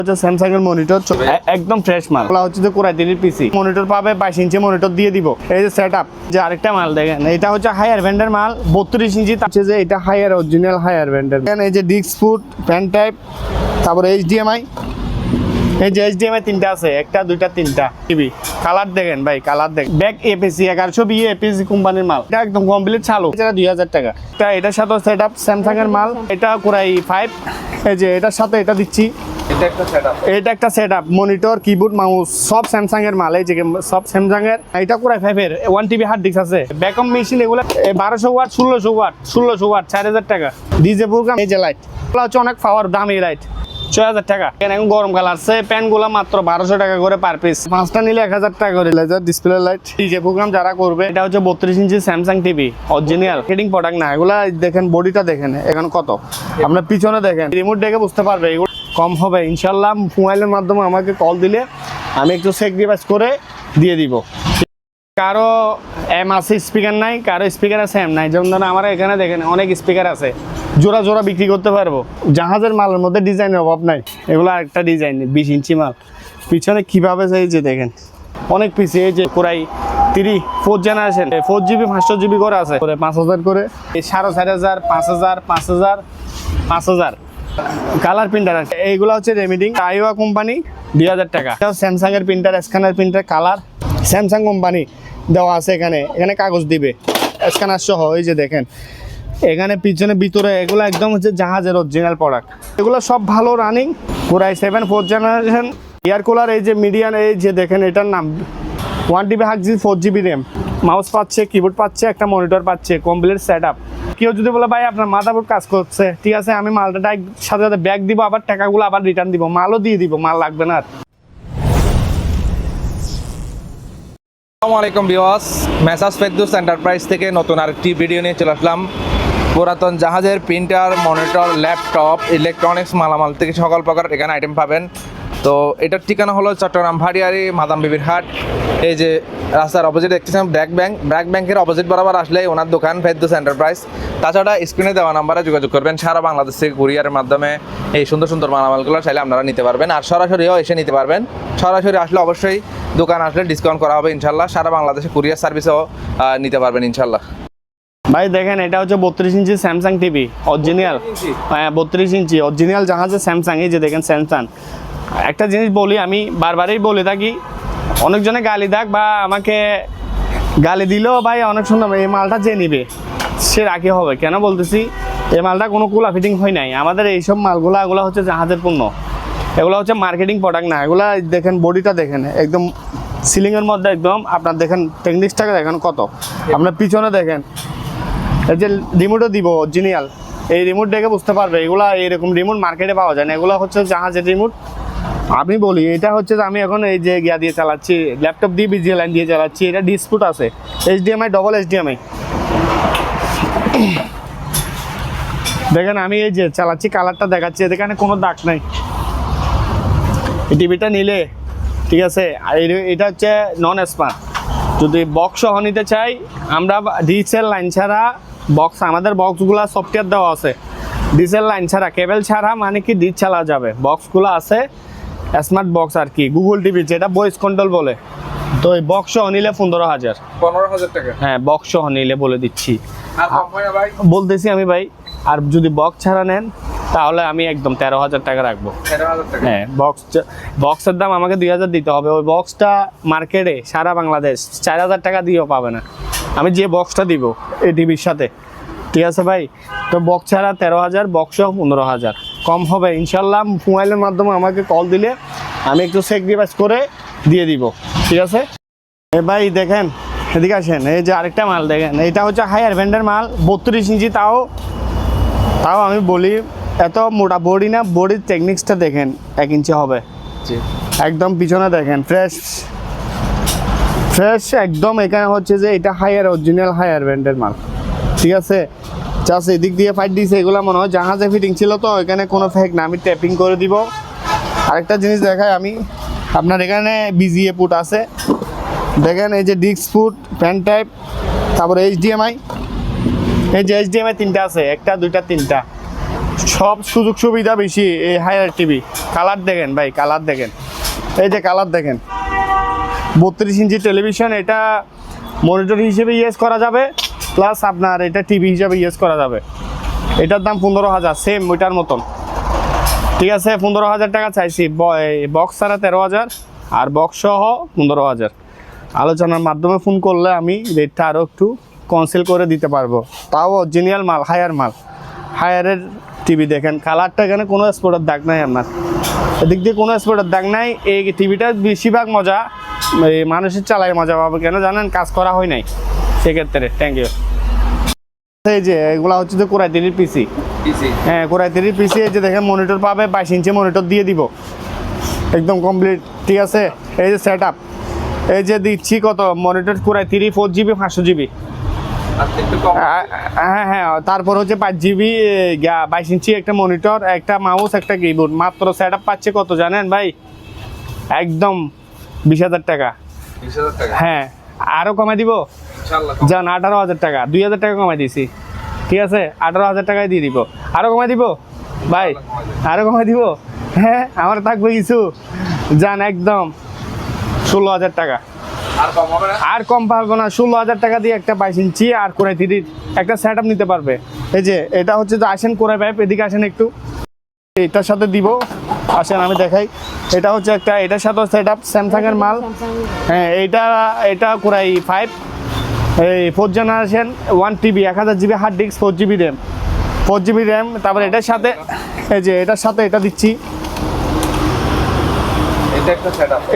হচ্ছে স্যামসাং এর মনিটর একদম ফ্রেশ মাল হচ্ছে যে কোরাই 3 পিসি মনিটর পাবে 22 ইঞ্চি মনিটর দিয়ে দিব। এই যে সেটআপ যে আরেকটা মাল দেখেন এটা হচ্ছে হায়ার ব্যান্ডের মাল 32 ইঞ্চি আছে যে এটা হায়ার অরিজিনাল হায়ার ব্যান্ডের। এই যে ডিস্ক ফুট প্যান টাইপ তারপরে এইচডিএমআই এই যে এইচডিএমআই তিনটা আছে একটা দুইটা তিনটা টিভি কালার দেখেন ভাই কালার দেখেন ব্যাক এপিসি 1120 এপিসি কোম্পানির মাল এটা একদম কমপ্লিট চালু এটা 2000 টাকা। এটার সাথে সেটআপ স্যামসাং এর মাল এটা কোরাই 5 এই যে এটার সাথে এটা দিচ্ছি এটা একটা সেটআপ মনিটর কিবোর্ড মাউস সব স্যামসাং এর মাল এই যে সব স্যামসাং এর এটা কোরাই 5 এর 1 টিবি হার্ড ডিস্ক আছে ব্যাকআপ মেশিন এগুলো 1200 ওয়াট 1600 ওয়াট 4000 টাকা ডিজে প্রোগ্রাম এই যে লাইট এগুলো হচ্ছে অনেক পাওয়ার দামি লাইট 6000 টাকা। এখন গরমকাল আসছে প্যান গুলা মাত্র 1200 টাকা করে পার পিস 5টা নিলে 1000 টাকা করে laser display light DJ program যারা করবে এটা হচ্ছে 32 inch Samsung TV original fitting product না এগুলা দেখেন বডিটা দেখেন এখন কত আপনার পিছনে দেখেন রিমোট দেখে বুঝতে পারবে এগুলো কম হবে ইনশাআল্লাহ। মোবাইলের মাধ্যমে আমাকে কল দিলে আমি একটু সেক্রিফাইস করে দিয়ে দিব। কারো এম আছে স্পিকার নাই কারো স্পিকার আছে এম নাই যেমন ধরেন আমার এখানে দেখেন অনেক স্পিকার আছে জোড়া জোড়া বিক্রি করতে পারবো। জাহাজের মালের মধ্যে ডিজাইনের অভাব নাই এগুলো আরেকটা ডিজাইন 20 ইঞ্চি মাল পিছনে কিভাবে এই যে দেখেন অনেক পিসি এই যে কোরাই 4 জেনারেশন 4GB 500GB করে আছে 5000 করে 4500 5000 5000 5000 কালার প্রিন্টার আছে এইগুলো হচ্ছে রেমিডিং আইওয়া কোম্পানি 2000 টাকা। স্যামসাং এর printer scanner printer colour Samsung company দেওয়া আছে এখানে কাগজ দিবে স্ক্যানার সহ এই যে দেখেন এখানে পিছনে ভিতরে এগুলো একদম হচ্ছে জাহাজের অরিজিনাল প্রোডাক্ট এগুলো সব ভালো running core i 7 4 generation air cooler এই যে মিডিয়ান এই যে দেখেন এটার নাম 1 TB hard disk 4GB RAM mouse পাচ্ছে কিবোর্ড পাচ্ছে একটা মনিটর পাচ্ছে কমপ্লিট সেটআপ। কেউ যদি বলে ভাই আপনার মাদারবোর্ড কাজ করছে ঠিক আছে আমি মালটা সাথে সাথে ব্যাগ দিব আবার টাকাগুলো আবার রিটার্ন দিব মালও দিয়ে দিব মাল লাগবে না আর। আসসালামু আলাইকুম ভিউয়ার্স মেসার্স ফেরদৌস এন্টারপ্রাইজ থেকে নতুন আরেকটি ভিডিও নিয়ে চলে আসলাম। পুরাতন জাহাজের প্রিন্টার মনিটর ল্যাপটপ ইলেকট্রনিক্স মালামাল থেকে সকল প্রকার এখানে আইটেম পাবেন। তো এটার ঠিকানা হলো চট্টগ্রাম ভাটিয়ারি মাদাম বিবির হাট। এই যে রাস্তার অপোজিট দেখতেছেন ব্র্যাক ব্যাংকের অপোজিট বরাবর আসলে ওনার দোকান ফেরদৌস এন্টারপ্রাইজ। তাছাড়া স্ক্রিনে দেওয়া নাম্বারে যোগাযোগ করবেন সারা বাংলাদেশ থেকে কুরিয়ারের মাধ্যমে এই সুন্দর সুন্দর মালামালগুলো চাইলে আপনারা নিতে পারবেন আর সরাসরিও এসে নিতে পারবেন। সরাসরি আসলে অবশ্যই দোকান আসলে ডিসকাউন্ট করা হবে ইনশাল্লাহ। সারা বাংলাদেশে কুরিয়ার সার্ভিসও নিতে পারবেন ইনশাল্লাহ। ভাই দেখেন এটা হচ্ছে 32 ইঞ্চি স্যামসাং টিভি অরিজিনাল 32 ইঞ্চি অরিজিনাল জাহাজের স্যামসাং এই যে দেখেন স্যামসাং। একটা জিনিস বলি আমি বারবারই বলে থাকি অনেকজনে গালি দেখ বা আমাকে গালি দিলেও ভাই অনেক সুন্দর এই মালটা যে নিবে সে রাখি হবে কেন বলতেছি এই মালটা কোনো কুলা ফিটিং হয় নাই আমাদের এইসব মালগুলো এগুলো হচ্ছে জাহাজের পণ্য এগুলো হচ্ছে মার্কেটিং প্রোডাক্ট না এগুলো দেখেন বডিটা দেখেন একদম সিলিংয়ের মধ্যে একদম আপনার দেখেন টেকনিক্সটাকে দেখেন কত আপনার পিছনে দেখেন এই যে রিমোটও দিব অরিজিনাল এই রিমোট দেখে বুঝতে পারবে এগুলা এরকম রিমোট মার্কেটে পাওয়া যায় না এগুলো হচ্ছে জাহাজের রিমোট। আমি বলি এটা হচ্ছে আমি এখন এই যে গিয়া দিয়ে চালাচ্ছি ল্যাপটপ দিয়ে বিজিএ লাইন দিয়ে চালাচ্ছি এটা ডিসপুট আছে এইচডিএমআই ডবল এইচডিএমআই দেখেন আমি এই যে চালাচ্ছি কালারটা দেখাচ্ছি এখানে কোনো দাগ নাই এই টিভিটা নিলে ঠিক আছে। আর এটা হচ্ছে নন স্মার্ট যদি বক্স সহ নিতে চাই আমরা ডিসেল লাইন ছাড়া বক্স আমাদের বক্সগুলো সফটওয়্যার দেওয়া আছে ডিসেল লাইন ছাড়া কেবল ছাড়া মানে কি ডিস চালা যাবে বক্সগুলো আছে স্মার্ট বক্স আর কি গুগল টিভি যেটা ভয়েস কন্ট্রোল বলে। তো এই বক্স সহ নিলে 15,000 টাকা হ্যাঁ বক্স সহ নিলে বলে দিচ্ছি বলতেছি আমি ভাই। আর যদি বক্স ছাড়া নেন তাহলে আমি একদম 13,000 টাকা রাখবো। হ্যাঁ বক্সের দাম আমাকে 2,000 দিতে হবে ওই বক্সটা মার্কেটে সারা বাংলাদেশ 4,000 টাকা দিয়েও পাবে না আমি যে বক্সটা দিব এই টিভির সাথে ঠিক আছে ভাই। তো বক্স ছাড়া 13,000 বক্স 15,000 কম হবে ইনশাল্লাহ। মোবাইলের মাধ্যমে আমাকে কল দিলে আমি একটু সেক্রিফাইস করে দিয়ে দিব ঠিক আছে। ভাই দেখেন এদিকে আসেন এই যে আরেকটা মাল দেখেন এটা হচ্ছে হায়ার ব্যান্ডের মাল 32 ইঞ্চি তাও আমি বলি এত মোটা বডি না বডির টেকনিক্সটা দেখেন 1 ইঞ্চি হবে একদম পিছনে দেখেন ফ্রেশ একদম এখানে হচ্ছে যে এটা হায়ার অরিজিনাল হায়ার ব্যান্ডের মাল ঠিক আছে। জাস্ট এদিক দিয়ে ফাইট দিয়েছে এগুলো মনে হয় জাহাজে ফিটিং ছিল তো এখানে কোনো ফেক না আমি ট্যাপিং করে দিব। আরেকটা জিনিস দেখাই আমি আপনার এখানে বিজিএ পুট আছে দেখেন এই যে ডিস্ক ফুট প্যান টাইপ তারপরে এইচডিএমআই এই যে এইচডিএমআই তিনটা আছে একটা দুইটা তিনটা সব সুযোগ সুবিধা বেশি এই হায়ার টিভি। কালার দেখেন ভাই, কালার দেখেন, এই যে কালার দেখেন। 32 ইঞ্চি টেলিভিশন, এটা মনিটর হিসেবে ইউজ করা যাবে, প্লাস আপনার এটা টিভি হিসেবে ইউজ করা যাবে। এটার দাম 15,000, সেম ওইটার মতন, ঠিক আছে। 15,000 টাকা চাইছি, বক্স ছাড়া 13,000 আর বক্স সহ 15,000। আলোচনার মাধ্যমে ফোন করলে আমি রেটটা আরও একটু কনসেল করে দিতে পারবো। তাও অরিজিনাল মাল, হায়ার মাল, হায়ারের টিভি দেখেন। কালারটা এখানে কোনো স্পটের দাগ নাই, আপনার এদিক দিয়ে কোনো স্পটের দাগ নাই। এই টিভিটা বেশিরভাগ মজা এই মানুষের চালায় মজা পাবে, কেন জানেন? কাজ করা হয় নাই সেক্ষেত্রে। Thank you. এই যে এগুলা হচ্ছে যে কোরাই 3 পিসি। হ্যাঁ, কোরাই 3 পিসি। এই যে দেখেন মনিটর পাবে, 22 ইঞ্চি মনিটর দিয়ে দিব, একদম কমপ্লিট, ঠিক আছে। এই যে সেট আপ, এই যে দিচ্ছি কত মনিটর কোরাই 3 4GB 500GB। হ্যাঁ হ্যাঁ, তারপর হচ্ছে 5GB 22 ইঞ্চি একটা মনিটর, একটা মাউস, একটা কিবোর্ড। মাত্র সেট আপ পাচ্ছে কত জানেন ভাই? একদম 20,000 টাকা। হ্যাঁ, আরও কমাই দিব যান, 18,000 টাকা, 2,000 টাকা কমাই দিয়েছি, ঠিক আছে। 18,000 টাকায় দিয়ে দিব। আরও কমাই দিব ভাই, আরও কমাই দিব। হ্যাঁ, আমার থাকবে কিছু, যান একদম 16,000 টাকা। আর কম পারবো না। 16,000 টাকা দিয়ে একটা 22 ইঞ্চি আর কোরাই 3 একটা সেট আপ নিতে পারবে। এই যে এটা হচ্ছে যে, আসেন কোরাই পাইপ, এদিকে আসেন একটু, এটার সাথে দিব, আসেন আমি দেখাই। এটা হচ্ছে একটা, এটার সাথে সেট আপ স্যামসাংয়ের মাল। হ্যাঁ, এটা কোরাই 5 এই 4 generation 1 TB 1000GB hard disk, 4GB RAM, 4GB RAM. তারপরে এটার সাথে এই যে এটার সাথে এটা দিচ্ছি,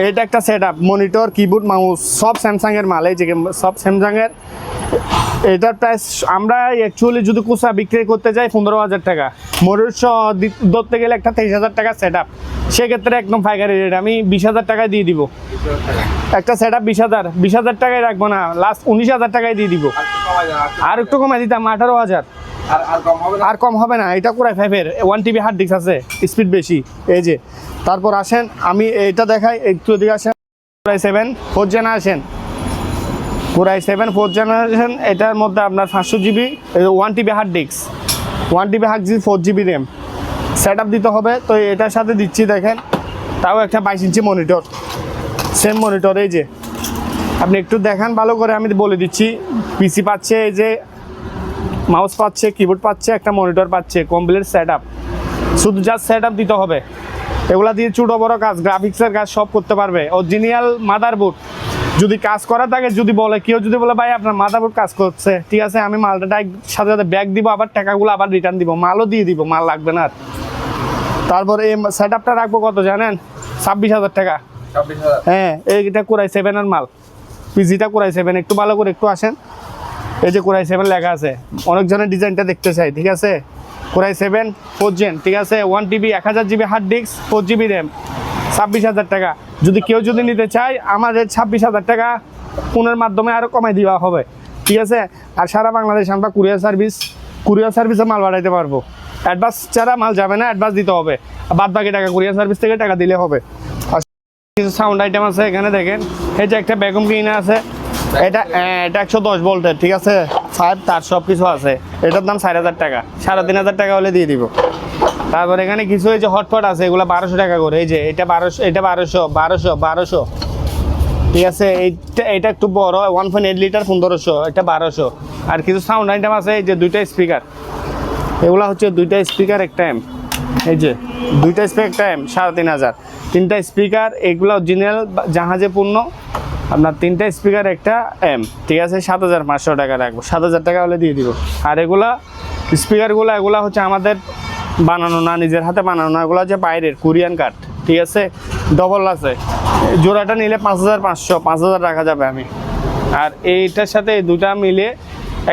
এটা একটা set up monitor, keyboard, mouse, সব স্যামসাংয়ের মাল। এই যে সব স্যামসাংয়ের। এটার প্রাইস আমরা অ্যাকচুয়ালি যদি কুসা বিক্রি করতে যাই 15,000 টাকা। মনিটর ধরতে গেলে একটা 23,000 টাকা সেট আপ, সেক্ষেত্রে একদম পাইকারি রেট আমি 20,000 টাকায় দিয়ে দিব। একটা সেট আপ 20,000 টাকায় রাখবো না, লাস্ট 19,000 টাকায় দিয়ে দিব। আর একটু কমাই দিতাম 18,000। আর কম হবে না। এটা কোরাই 5-এর 1 TB হার্ড ডিস্ক আছে, স্পিড বেশি। এই যে তারপর আসেন আমি এটা দেখাই, একটু এদিকে আসেন। Core i 7 4 generation, core i 7 4 generation. এটার মধ্যে আপনার 500GB 1 TB hard disk, 1 TB hard disk, 4GB RAM. Set up দিতে হবে, তো এটার সাথে দিচ্ছি দেখেন, তাও একটা 22 ইঞ্চি মনিটর, সেম মনিটর। এই যে আপনি একটু দেখান ভালো করে, আমি বলে দিচ্ছি। পিসি পাচ্ছে, এই যে মাউস পাচ্ছে, কিবোর্ড পাচ্ছে, একটা মনিটর পাচ্ছে, কমপ্লিট সেট আপ। শুধু জাস্ট সেট আপ দিতে হবে। এগুলা দিয়ে ছোটো বড়ো কাজ, গ্রাফিক্সের কাজ সব করতে পারবে। অরিজিনাল মাদারবোর্ড যদি কাজ করা থাকে, যদি বলে কেউ যদি বলে ভাই আপনার মাদারবোর্ড কাজ করছে, ঠিক আছে, আমি মালটা সাথে সাথে ব্যাগ দিব, আবার টাকাগুলো আবার রিটার্ন দিব, মালও দিয়ে দিব, মাল লাগবে না আর। তারপর এই সেট আপটা রাখবো কত জানেন? 26,000 টাকা। হ্যাঁ, এইটা কোরাই 7-এর মাল, পিজিটা কোরাই 7। একটু ভালো করে একটু আসেন, এই যে কোরাই 7 লেখা আছে। অনেকজনের ডিজাইনটা দেখতে চাই, ঠিক আছে। কোরাই 7 4 জেন, ঠিক আছে। 1 TB 1000GB hard disk, 4GB RAM, 26,000 টাকা। যদি কেউ যদি নিতে চায়, আমাদের 26,000 টাকা ফোনের মাধ্যমে আরও কমাই দেওয়া হবে, ঠিক আছে। আর সারা বাংলাদেশ আমরা কুরিয়ার সার্ভিসে মাল পাঠাইতে পারবো। অ্যাডভান্স ছাড়া মাল যাবে না, অ্যাডভান্স দিতে হবে, বাদ বাকি টাকা কুরিয়ার সার্ভিস থেকে টাকা দিলে হবে। কিছু সাউন্ড আইটেম আছে এখানে দেখেন। এই যে একটা ভ্যাকুয়াম ক্লিনার আছে, এটা 110 ভোল্টের, ঠিক আছে। 5 তার সব কিছু আছে। এটার দাম 4,000 টাকা, 3,500 টাকা হলে দিয়ে দিব। তারপর এখানে কিছু এই যে হটপট আছে, এগুলো 1200 টাকা করে। এই যে এটা 1200, ঠিক আছে। এটা একটু বড় 1.8 লিটার 1500, এটা 1200। আর কিছু সাউন্ড আইটেম আছে, এই যে 2টা স্পিকার, এগুলো হচ্ছে 2টা স্পিকার একটা এম। এই যে 2টা স্পিকার একটা এম 3,500। 3টা স্পিকার, এগুলো অরিজিনাল জাহাজে পূর্ণ, আপনার 3টা স্পিকার একটা এম, ঠিক আছে। 7,500 টাকা রাখবো, 7,000 টাকা হলে দিয়ে দিব। আর এগুলা স্পিকারগুলো, এগুলো হচ্ছে আমাদের বানানো না, নিজের হাতে বানানো না, এগুলো হচ্ছে বাইরের কোরিয়ান কাঠ, ঠিক আছে। ডবল আছে, জোড়াটা নিলে 5,500 রাখা যাবে আমি। আর এইটার সাথে এই দুটা মিলে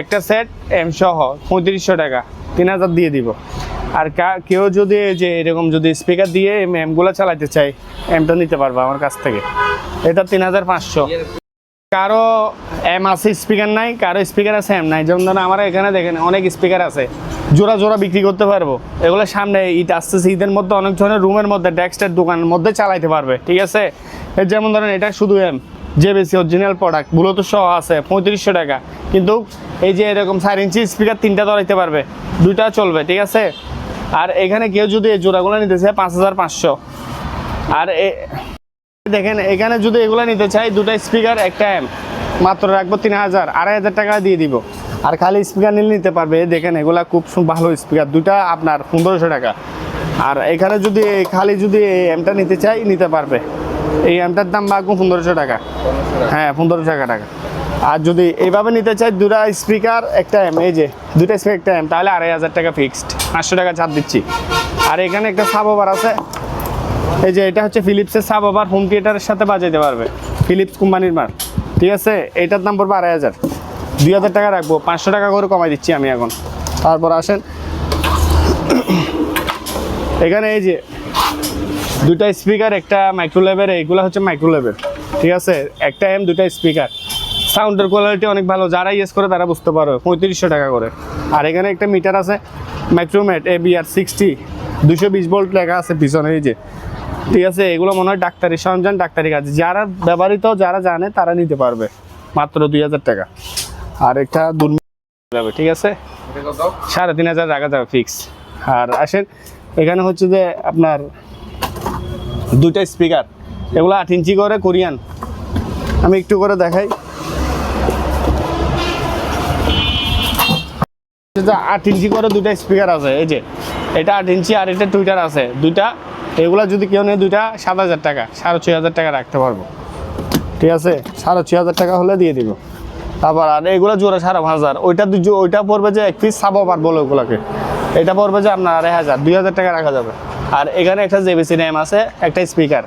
একটা সেট এম সহ 3500 টাকা, 3,000 দিয়ে দিব। আর কেউ যদি যে এরকম যদি স্পিকার দিয়ে এমগুলো চালাতে চাই, এমটা নিতে পারবো আমার কাছ থেকে। এটা 3,500। কারো এম আছে স্পিকার নাই, কারো স্পিকার আছে এম নাই। যেমন ধরুন আমার এখানে দেখেন অনেক স্পিকার আছে, জোড়া বিক্রি করতে পারবো। এগুলো সামনে ঈদ আসতেছে, ঈদের মধ্যে অনেক ধরনের রুমের মধ্যে, ডেস্কের দোকানের মধ্যে চালাইতে পারবে, ঠিক আছে। যেমন ধরেন এটা শুধু এম, যে বেশি অরিজিনাল প্রোডাক্ট, ব্লুটুথ সহ আছে 3500 টাকা। কিন্তু এই যে এরকম 4 ইঞ্চি স্পিকার 3টা ধরাইতে পারবে, 2টা চলবে, ঠিক আছে। আর এখানে কেউ যদি এই জোড়াগুলো নিতে চায় 5500। আর দেখেন এখানে যদি এগুলো নিতে চাই, দুটো স্পিকার একটা অ্যাম্প, মাত্র রাখবো 3000, 2500 টাকা দিয়ে দিব। আর খালি স্পিকার নিলে নিতে পারবে। দেখেন এগুলা খুব ভালো স্পিকার, দুটা আপনার 1500 টাকা। আর এখানে যদি খালি যদি এই অ্যাম্পটা নিতে চাই নিতে পারবে। এই অ্যাম্পটার দাম রাখবো 1500 টাকা। হ্যাঁ 1500 টাকা। আর যদি এইভাবে নিতে চাই দুটা স্পিকার একটা অ্যাম্প, এই যে দুটা স্পিকার একটা অ্যাম্প, তাহলে 2500 টাকা ফিক্সড, 500 টাকা ছাড় দিচ্ছি। আর এখানে একটা সাব ওভার আছে, এই যে এটা হচ্ছে ফিলিপসের সাব ওভার, হোম থিয়েটারের সাথে বাজাইতে পারবে, ফিলিপস কোম্পানির মাল। ঠিক আছে, এইটার দাম পড়বে 2500, 2000 টাকা রাখবো, 500 টাকা করে কমাই দিচ্ছি আমি এখন। তারপর আসেন এখানে এই যে দুটা স্পিকার একটা মাইক্রোলেভের, এইগুলো হচ্ছে মাইক্রোলেভের। ঠিক আছে, একটা এম দুটা স্পিকার, সাউন্ডের কোয়ালিটি অনেক ভালো, যারা ইউজ করে তারা বুঝতে পারবে, 3500 টাকা করে। আর এখানে একটা মিটার আছে মাইক্রোমেট ABR 60, 220 ভোল্ট লেখা আছে পিছনে, এই যে। ঠিক আছে, এগুলো মনে হয় ডাক্তারি সরঞ্জাম, ডাক্তারি কাজ, যারা ব্যবহৃত যারা জানে তারা নিতে পারবে, মাত্র 2000 টাকা। আর একটা যাবে, ঠিক আছে, 3500 রাখা যাবে ফিক্স। আর আসেন এখানে হচ্ছে যে আপনার দুইটা স্পিকার, এগুলো 8 ইঞ্চি করে কোরিয়ান, আমি একটু করে দেখাই। 8 ইঞ্চি করে দুইটা স্পিকার আছে, এই যে এটা 8 ইঞ্চি আর এটা টুইটার আছে দুইটা। এগুলা যদি কেউ নেই দুইটা 7000 টাকা, 6500 টাকা রাখতে পারবো। ঠিক আছে, 6500 টাকা হলে দিয়ে দিব। তারপর আর এগুলো জোড়া 5500, ওইটা পড়বে যে এক পিস সাব ওভার বলে ওগুলোকে, এটা পড়বে যে আপনার 2500, 2000 টাকা রাখা যাবে। আর এখানে একটা JBC র্যাম আছে, একটা স্পিকার,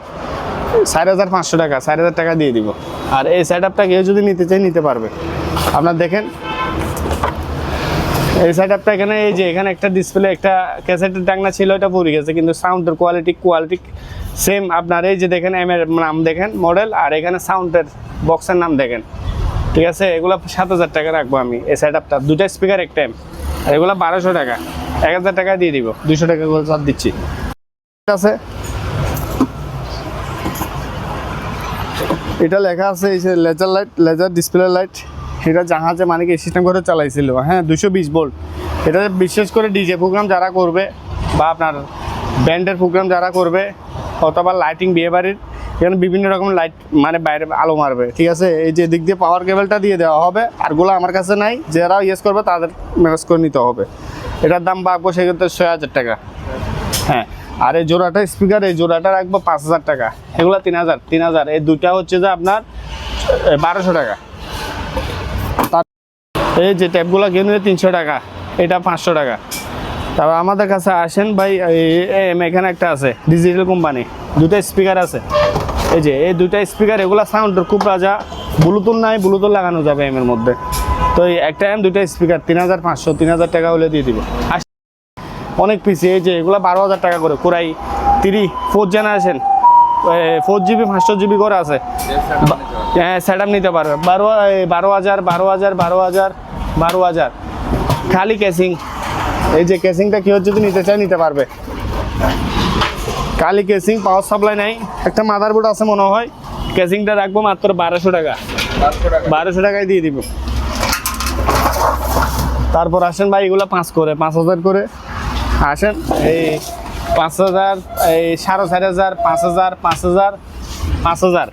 4500 টাকা, 4000 টাকা দিয়ে দিব। আর এই সেট আপটা কেউ যদি নিতে চাই নিতে পারবে। আপনার দেখেন এই সেট আপটা এখানে, এই যে এখানে একটা ডিসপ্লে, একটা ক্যাসেটের টাংনা ছিল, এটা পড়ে গেছে, কিন্তু সাউন্ডের কোয়ালিটি সেম। আপনার এই যে দেখেন এম এর নাম দেখেন, মডেল, আর এখানে সাউন্ডের বক্সের নাম দেখেন। ঠিক আছে, এগুলো 7000 টাকা রাখবো আমি এই সেট আপটা, দুটা স্পিকার একটা এম। আর এগুলো 1200 টাকা, 1000 টাকা দিয়ে দিব, 200 টাকা করে ছাড় দিচ্ছি। ঠিক আছে, এটা লেখা আছে এই যে laser light, laser display light, এটা জাহাজে মানে কি সিস্টেম করে চালাইছিল। হ্যাঁ 220 ভোল্ট। এটা বিশেষ করে ডিজে প্রোগ্রাম যারা করবে বা আপনার ব্যান্ডের প্রোগ্রাম যারা করবে, অথবা লাইটিং বিয়ে বাড়ির, এখানে বিভিন্ন রকম লাইট মানে বাইরে আলো মারবে। ঠিক আছে, এই যে দিক দিয়ে পাওয়ার কেবলটা দিয়ে দেওয়া হবে। আরগুলো আমার কাছে নাই, যারা ইউজ করবে তাদের ম্যানেজ করে নিতে হবে। এটার দাম রাখবো সেক্ষেত্রে 6000 টাকা। হ্যাঁ, আর এই জোড়াটা স্পিকার, এই জোড়াটা রাখবো 5000 টাকা, এগুলো 3000। এই দুইটা হচ্ছে যে আপনার 1200 টাকা। এই যে ট্যাপগুলো কিনলে 300 টাকা, এটা 500 টাকা। তারপর আমাদের কাছে আসেন ভাই, এখানে একটা আছে ডিজিটাল কোম্পানি, দুটো স্পিকার আছে, এই যে এই দুটা স্পিকার, এগুলো সাউন্ডের খুব রাজা, ব্লুটুথ নাই, ব্লুটুথ লাগানো যাবে এর মধ্যে। তো এই একটা এম দুটো স্পিকার 3500, 3000 টাকা হলে দিয়ে দিব। অনেক পিসি, এই যে এগুলো 12000 টাকা করে, core i 3 4th generation, 4GB 500GB করে আছে। হ্যাঁ সেট আপ নিতে পারবে, 12000 খালি কেসিং। এই যে কেসিংটা কেউ যদি নিতে চায় নিতে পারবে, খালি কেসিং, পাওয়ার সাপ্লাই নাই, একটা মাদারবোর্ড আছে মনে হয়। কেসিংটা রাখবো মাত্র 1200 টাকা, 1200 টাকায় দিয়ে দিব। তারপর আসেন ভাই এগুলো 5000 করে আসেন, এই 5000, এই 4500, 5000, 5000।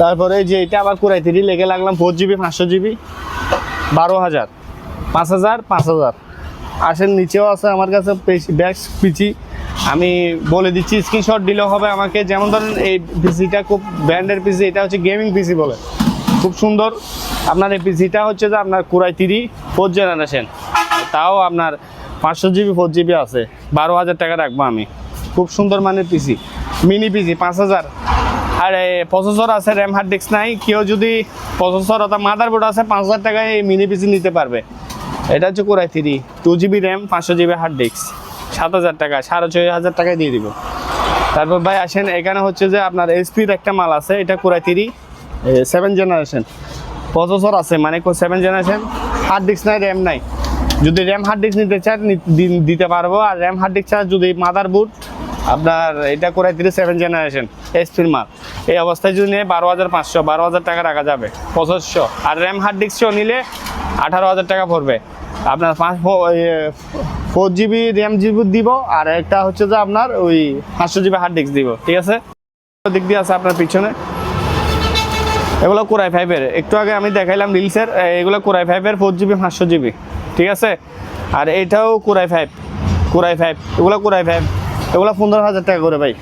তারপরে এই যে এটা আবার কুরাই 3 লেগে লাগলাম, 4GB 500GB, 12000, 5000। আসেন নিচেও আছে আমার কাছে ব্যাস পিসি, আমি বলে দিচ্ছি, স্ক্রিনশট দিলেও হবে আমাকে। যেমন ধরেন এই পিসিটা খুব ব্র্যান্ডের পিসি, এটা হচ্ছে গেমিং পিসি বলে, খুব সুন্দর। আপনার এই পিসিটা হচ্ছে যে আপনার কুরাই 3 4th জেনারেশন, তাও আপনার 500GB 4GB আছে, 12000 টাকা রাখবো আমি। খুব সুন্দর মানের পিসি, মিনি পিসি 5000। আর প্রসেসর আছে, র্যাম হার্ড ডিস্ক নাই, কেউ যদি প্রসেসর অর্থাৎ মাদারবোর্ড আছে 5000 টাকায় এই মিনি পিসি নিতে পারবে। এটা হচ্ছে core i 3, 2GB RAM, 500GB hard disk, 7000 টাকা, 6500 টাকায় দিয়ে দিব। তারপর ভাই আসেন এখানে হচ্ছে যে আপনার এসপির একটা মাল আছে, এটা কোরাই 3 7th জেনারেশন, প্রসেসর আছে মানে 7th জেনারেশন, হার্ড ডিস্ক নাই, র্যাম নাই। যদি র্যাম হার্ড ডিস্ক নিতে চান দিতে পারবো। আর র্যাম হার্ড ডিস্ক ছাড়া যদি মাদারবোর্ড আপনার এটা কোরাই 3 7th জেনারেশন এসপির মাল, এই অবস্থায় যদি নিয়ে 12500, 12000 টাকা রাখা যাবে 2500। আর র্যাম হার্ড ডিস্কও নিলে 18000 টাকা পড়বে। আপনার 4 GB র্যাম জিবি দিব, আর একটা হচ্ছে যে আপনার ওই 500 GB হার্ড ডিস্ক দিব, ঠিক আছে। দিক দিয়ে আছে আপনার পিছনে, এগুলো কোরাই 5-এর, একটু আগে আমি দেখাইলাম রিলসের, এগুলো কোরাই 5-এর 4 GB 500 GB, ঠিক আছে। আর এটাও কোরাই 5, এগুলো কোরাই 5, এগুলো 15,000 টাকা করে ভাই।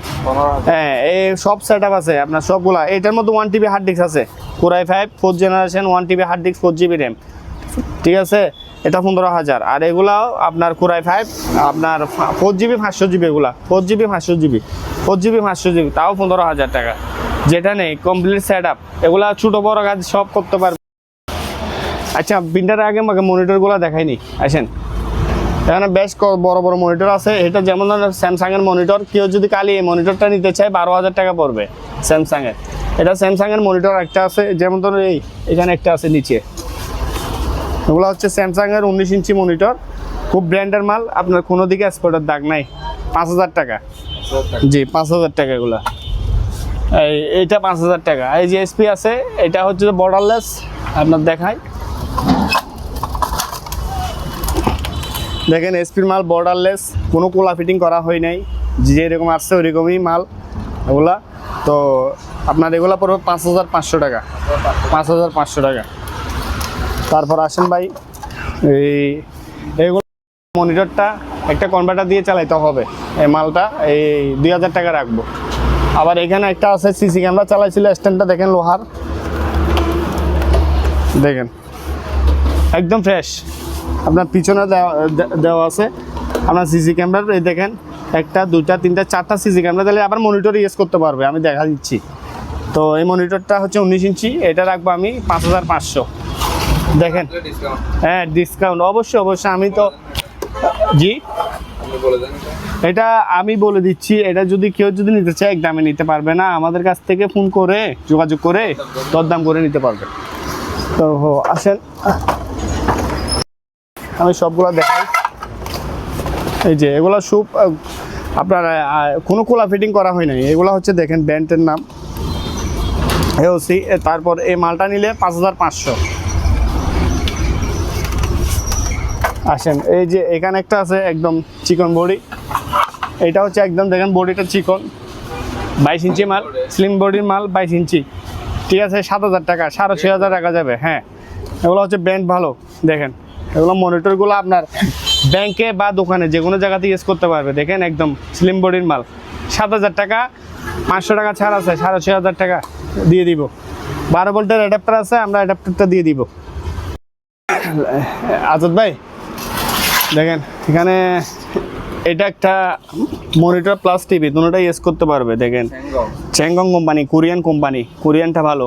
হ্যাঁ, এই সব সেট আপ আছে আপনার সবগুলা। এটার মধ্যে 1 TB হার্ড ডিস্ক আছে, core i 5 4th generation 1 TB hard disk 4 GB RAM, ঠিক আছে। এটা 15,000। আর এগুলাও আপনার কোরাই 5 আপনার 4 GB 500 GB, এগুলা 4 GB 500 GB, 4 GB 500 GB, তাও 15,000 টাকা। যেটা নেই কমপ্লিট সেট আপ, এগুলা ছোটো বড় কাজ সব করতে পারবে। আচ্ছা, প্রিন্টারের আগে আমাকে মনিটরগুলো দেখাইনি, আসেন। এখানে বেশ বড় বড় মনিটর আছে। এটা যেমন স্যামসাংয়ের মনিটর, কেউ যদি কালি এই মনিটরটা নিতে চায় 12,000 টাকা পড়বে স্যামসাংয়ের। এটা স্যামসাংয়ের মনিটর একটা আছে, যেমন ধরুন এখানে একটা আছে নিচে, এগুলো হচ্ছে স্যামসাংয়ের 19 ইঞ্চি মনিটর, খুব ব্র্যান্ডের মাল, আপনার কোনো দিকে এক্সপোর্টের দাগ নাই। 5,000 টাকা, জি 5,000 টাকা এগুলো। এইটা 5,000 টাকা। এই যে এসপি আছে, এটা হচ্ছে বর্ডারলেস, আপনার দেখায়, দেখেন এসপির মাল বর্ডারলেস, কোনো কোলা ফিটিং করা হয় নাই, যেরকম আসছে ওইরকমই মাল এগুলা। তো আপনার এগুলা পড়বে 5,500 টাকা, 5,500 টাকা। তারপর আসেন ভাই, এইগুলো মনিটরটা একটা কনভার্টার দিয়ে চালাইতে হবে, এই মালটা এই 2,000 টাকা রাখবো। আবার এখানে একটা আছে সিসি ক্যামেরা চালাইছিল, স্ট্যান্ডটা দেখেন লোহার, দেখেন একদম ফ্রেশ। আপনার পিছনে দেওয়া আছে আপনার সিসি ক্যামেরার, এই দেখেন 1টা 2টা 3টা 4টা সিসি ক্যামেরা দিলে আবার মনিটর ইউজ করতে পারবে, আমি দেখা দিচ্ছি। তো এই মনিটরটা হচ্ছে 19 ইঞ্চি, এটা রাখবো আমি 5,500। দেখেন, হ্যাঁ ডিসকাউন্ট অবশ্যই অবশ্যই, আমি তো জি এটা আমি বলে দিচ্ছি। এটা যদি কেউ যদি নিতে চায় এক দামে নিতে পারবে না, আমাদের কাছ থেকে ফোন করে যোগাযোগ করে দরদাম করে নিতে পারবে। তো আসেন আমি সবগুলো দেখাই। এই যে এগুলো সব আপনার কোনো কোলা ফিটিং করা হয় নাই, এগুলো হচ্ছে দেখেন ব্র্যান্ডের নাম এওসি। তারপর এই মালটা নিলে 5,500। আসেন, এই যে এখানে একটা আছে একদম চিকন বডি, এটা হচ্ছে একদম দেখেন বডিটা চিকন, 22 ইঞ্চি মাল, স্লিম বডির মাল 22 ইঞ্চি, ঠিক আছে। 7,000 টাকা, 6,500 টাকা যাবে। হ্যাঁ, এগুলো হচ্ছে ব্র্যান্ড ভালো, দেখেন এগুলো মনিটরগুলো আপনার ব্যাংকে বা দোকানে যে কোনো জায়গাতে ইউজ করতে পারবে। দেখেন একদম স্লিম বডির মাল, 7,000 টাকা, 500 টাকা ছাড় আছে, 6,500 টাকা দিয়ে দিব। 12 ভোল্টের অ্যাডাপ্টার আছে, আমরা অ্যাডাপ্টারটা দিয়ে দিব। আজাদ ভাই দেখেন এখানে এটা একটা মনিটর প্লাস টিভি, দুটোটাই ইউজ করতে পারবে। দেখেন চ্যাংগং কোম্পানি, কোরিয়ানটা ভালো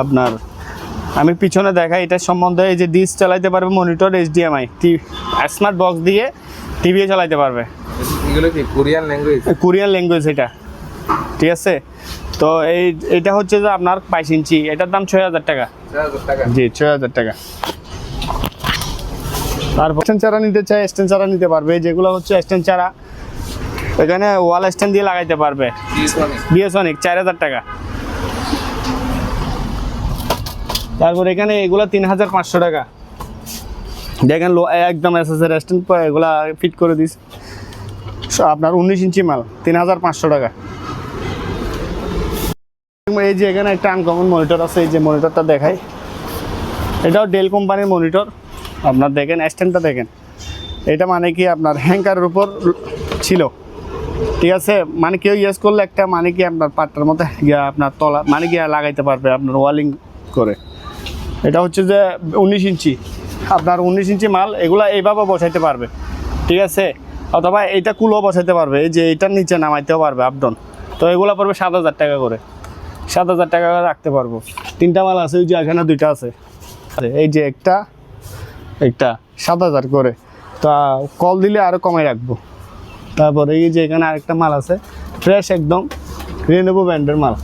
আপনার। আমি পিছনে দেখাই এটার সম্বন্ধে, এই যে ডিস চালাইতে পারবে মনিটর, HDMI স্মার্ট বক্স দিয়ে টিভিও চালাইতে পারবে। এগুলো কি কোরিয়ান ল্যাঙ্গুয়েজ এটা, ঠিক আছে। তো এইটা হচ্ছে যে আপনার 22 ইঞ্চি, এটার দাম 6,000 টাকা, জি 6,000 টাকা। তারপর স্ট্যান্ড চারা নিতে চাই, স্ট্যান্ড চারা নিতে পারবে, যেগুলো হচ্ছে স্ট্যান্ড চারা এখানে ওয়াল স্ট্যান্ড দিয়ে লাগাইতে পারবে। বিএসনিক 4,000 টাকা। তারপর এখানে এগুলো 3,500 টাকা। দেখেন একদম এসএসের স্ট্যান্ড এগুলা ফিট করে দিস, আপনার 19 ইঞ্চি মাল 3,500 টাকা। এই যে এখানে একটা আনকমন মনিটর আছে, এই যে মনিটরটা দেখাই, এটাও ডেল কোম্পানির মনিটর। আপনার দেখেন স্ট্যান্ডটা দেখেন, এটা মানে কি আপনার হ্যাঙ্কারের উপর ছিল, ঠিক আছে। মানে কেউ ইউজ করলে একটা মানে কি আপনার পাটটার মধ্যে গিয়া আপনার তলা মানে গিয়া লাগাইতে পারবে আপনার ওয়ালিং করে। এটা হচ্ছে যে 19 ইঞ্চি, আপনার 19 ইঞ্চি মাল, এগুলা এইভাবে বসাইতে পারবে, ঠিক আছে। অথবা এইটা কুলও বসাইতে পারবে, এই যে এটার নিচে নামাইতেও পারবে আপডাউন। তো এগুলো পড়বে 7,000 টাকা করে, 7,000 টাকা করে রাখতে পারবো। 3টা মাল আছে, ওই যে এখানে 2টা আছে, এই যে একটা 7,000 করে। তা কল দিলে আরও কমাই রাখবো। তারপরে এই যে এখানে আরেকটা মাল আছে, ফ্রেশ একদম রেনোভো ব্র্যান্ডের মাল।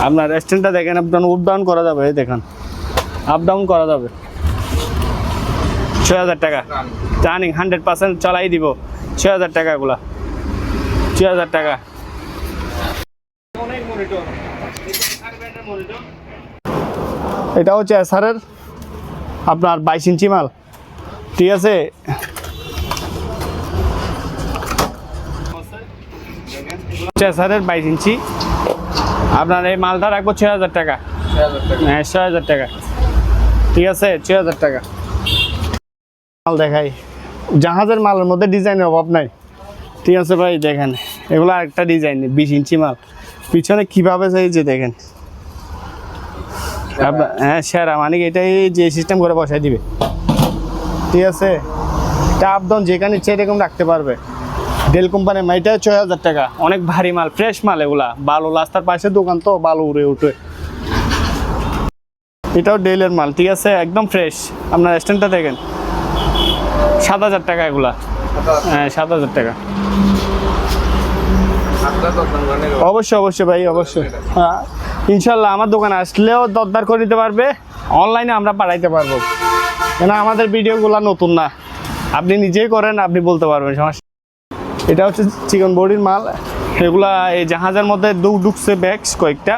আপনার স্ট্যান্ডটা দেখেন, আপনার আপ ডাউন করা যাবে, এই দেখেন আপ ডাউন করা যাবে। 6,000 টাকা রানিং 100% চালাই দিব। 6,000 টাকা এগুলা, 6,000 টাকা। এটা হচ্ছে এসআরের আপনার 22 ইঞ্চি মাল, ঠিক আছে। চেসারের 22 ইঞ্চি, আপনার এই মালটা রাখবো 6000 টাকা। হ্যাঁ 6000 টাকা, ঠিক আছে 6000 টাকা। মাল দেখাই, জাহাজের মালের মধ্যে ডিজাইনের অভাব নাই, ঠিক আছে ভাই। দেখেন এগুলো আরেকটা ডিজাইন, 20 ইঞ্চি মাল, পিছনে কিভাবে চাইছে দেখেন। হ্যাঁ সেরা, মানে এটাই যে সিস্টেম করে বসাই দিবে, ঠিক আছে। টাপ ডাউন যেখানে ইচ্ছে এরকম রাখতে পারবে। ডেল কোম্পানির মাইটা 6000 টাকা, অনেক ভারী মাল, ফ্রেশ মাল এগুলা। বালু রাস্তার পাশে দোকান তো বালু উড়ে উঠে। এটাও ডেলের মাল, ঠিক আছে একদম ফ্রেশ। আপনার স্ট্যান্ডটা দেখেন, 7000 টাকা এগুলা। হ্যাঁ 7000 টাকা। অবশ্যই অবশ্যই ভাই, অবশ্যই। হ্যাঁ ইনশাল্লাহ আমার দোকানে আসলেও দরদার করে দিতে পারবে, অনলাইনে আমরা পাঠাইতে পারবো, কেন আমাদের ভিডিওগুলো নতুন না, আপনি নিজেই করেন, আপনি বলতে পারবেন সমস্যা। এটা হচ্ছে চিকন বডির মাল, এগুলা এই জাহাজের মধ্যে ঢুকছে ব্যাগস কয়েকটা,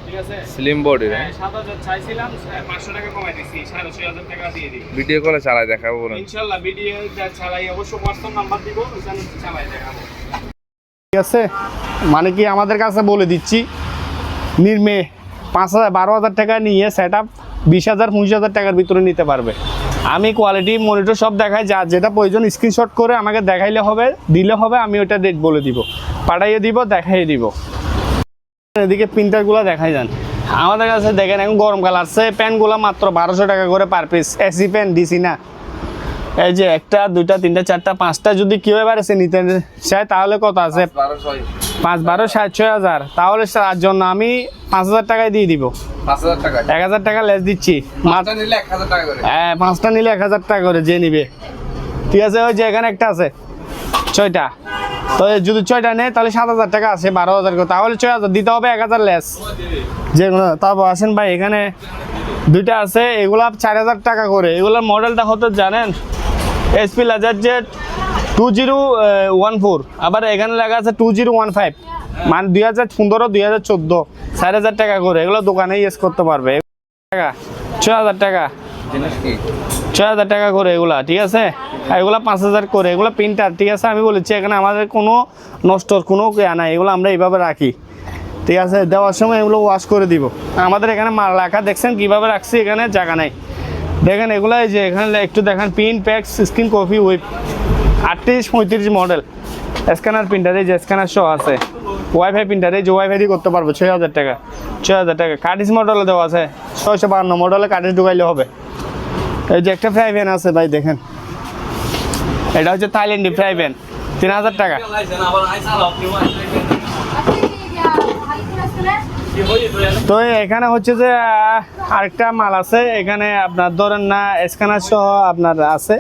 ঠিক আছে। স্লিম বডি, 7000 চাইছিলাম, 500 টাকা কমাই দিছি, 6500 টাকা দিয়ে দিই। ভিডিও কলে চালাই দেখাবো বলেন। ইনশাআল্লাহ ভিডিও চালাই, অবশ্য হোয়াটসঅ্যাপ নাম্বার দিব, ওখানে চালাই দেখাবো, ঠিক আছে। মানে কি আমাদের কাছে বলে দিচ্ছি, নির্মে 5000 12000 টাকা নিয়ে সেট আপ 20000 25000 টাকার ভিতরে নিতে পারবে। আমি কোয়ালিটি মনিটর সব দেখাই, যা যেটা প্রয়োজন স্ক্রিনশট করে আমাকে দেখাইলে হবে, দিলে হবে, আমি ওটা রেট বলে দিব, পাঠাইয়ে দিব, দেখাইয়ে দিব। এদিকে প্রিন্টারগুলো দেখাই যান আমাদের কাছে, দেখেন এখন গরমকাল আসছে, প্যান্টগুলো মাত্র 1200 টাকা করে per piece, AC pant DC না। এই যে 1টা 2টা 3টা 4টা 5টা যদি কেউ এবার এসে নিতে চায় তাহলে কত আছে, 5 12 6000। তাহলে তার জন্য আমি 5000 টাকায় দিয়ে দিব, 1000 টাকা লেস দিচ্ছি। হ্যাঁ 5টা নিলে 1000 টাকা করে যে নিবে, ঠিক আছে। ওই যে এখানে একটা আছে 6টা, তো যদি 6টা নেয় তাহলে 7000 টাকা আছে, 12000 করে, তাহলে 6000 দিতে হবে, 1000 লেস যে কোনো। তারপর আসেন ভাই, এখানে 2টা আছে, এগুলা 4000 টাকা করে। এগুলোর মডেলটা হতো জানেন, এসপি লাজার জেট 2014, আবার এখানে লেখা আছে 2015, মানে 2015 2014, 4000 টাকা করে। এগুলো দোকানে ইউজ করতে পারবে, টাকা 6000 টাকা, 6000 টাকা করে এগুলা, ঠিক আছে। আর এগুলা 5000 করে, এগুলো প্রিন্টার, ঠিক আছে। আমি বলেছি এখানে আমাদের কোনো নষ্টর কোনো ইয়া নাই, এগুলো আমরা এইভাবে রাখি, ঠিক আছে। দেওয়ার সময় এগুলো ওয়াশ করে দিব। আমাদের এখানে মাল রাখা দেখছেন কীভাবে রাখছি, এখানে জায়গা নাই। দেখেন এগুলো, এই যে এখানে একটু দেখেন, pin packs screen copy weep 38 35 model scanner printer, এই যে স্ক্যানার সহ আছে। ওয়াইফাই প্রিন্টার, এই যে ওয়াইফাই দিয়ে করতে পারবো, 6000 টাকা, 6000 টাকা। কার্টিজ মডেলে দেওয়া আছে, 652 মডেলে কার্টিজ ঢুকাইলে হবে। এই যে একটা ফ্রাই প্যান আছে ভাই, দেখেন এটা হচ্ছে থাইল্যান্ডি ফ্রাই প্যান, 3000 টাকা। তো এখানে হচ্ছে যে আরেকটা মাল আছে, এখানে আপনার ধরেন না স্ক্যানার সহ আপনার আছে,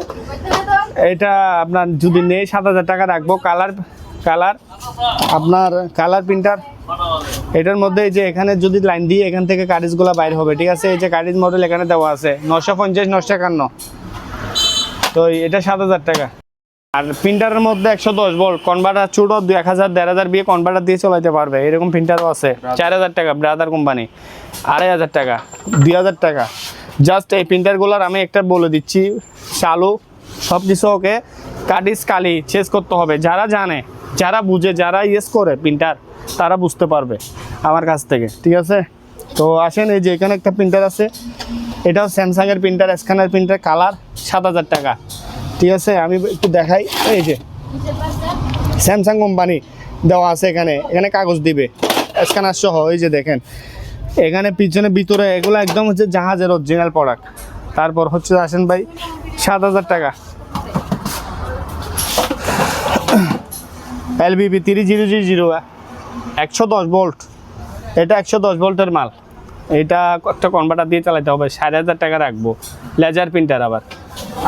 এটা আপনার যদি নেই 7000 টাকা রাখবো। কালার আপনার কালার প্রিন্টার, এটার মধ্যে এই যে এখানে যদি লাইন দিয়ে এখান থেকে কার্টিজগুলো বাইর হবে, ঠিক আছে। এই যে কার্টিজ মডেল এখানে দেওয়া আছে 950 951, তো এটা 7000 টাকা। আর প্রিন্টারের মধ্যে 110 ভোল্ট কনভার্টার, ছোট 1000 1500 দিয়ে কনভার্টার দিয়ে চালাতে পারবে, এরকম প্রিন্টারও আছে। 4000 টাকা ব্রাদার কোম্পানি, 2500 টাকা, 2000 টাকা। জাস্ট এই প্রিন্টারগুলোর আমি একটা বলে দিচ্ছি, চালু সব কিছু ওকে, কার্টিজ কালি চেঞ্জ করতে হবে। যারা জানে, যারা বুঝে, যারা ইউজ করে প্রিন্টার, তারা বুঝতে পারবে আমার কাছ থেকে, ঠিক আছে। তো আসেন, এই যে এখানে একটা প্রিন্টার আছে, এটাও স্যামসাংয়ের প্রিন্টার, স্ক্যানার প্রিন্টার, কালার 7000 টাকা, ঠিক আছে। আমি একটু দেখাই, এই যে স্যামসাং কোম্পানি দেওয়া আছে, এখানে এখানে কাগজ দিবে স্ক্যানার সহ, এই যে দেখেন এখানে পিছনে ভিতরে, এগুলো একদম হচ্ছে জাহাজের অরিজিনাল প্রোডাক্ট। তারপর হচ্ছে আসেন ভাই 7000 টাকা LBB 3000, 110 ভোল্ট, এটা 110 ভোল্টের মাল। এটা একটা কনভার্টার দিয়ে চালাতে হবে, 4500 টাকা রাখবো। লেজার প্রিন্টার,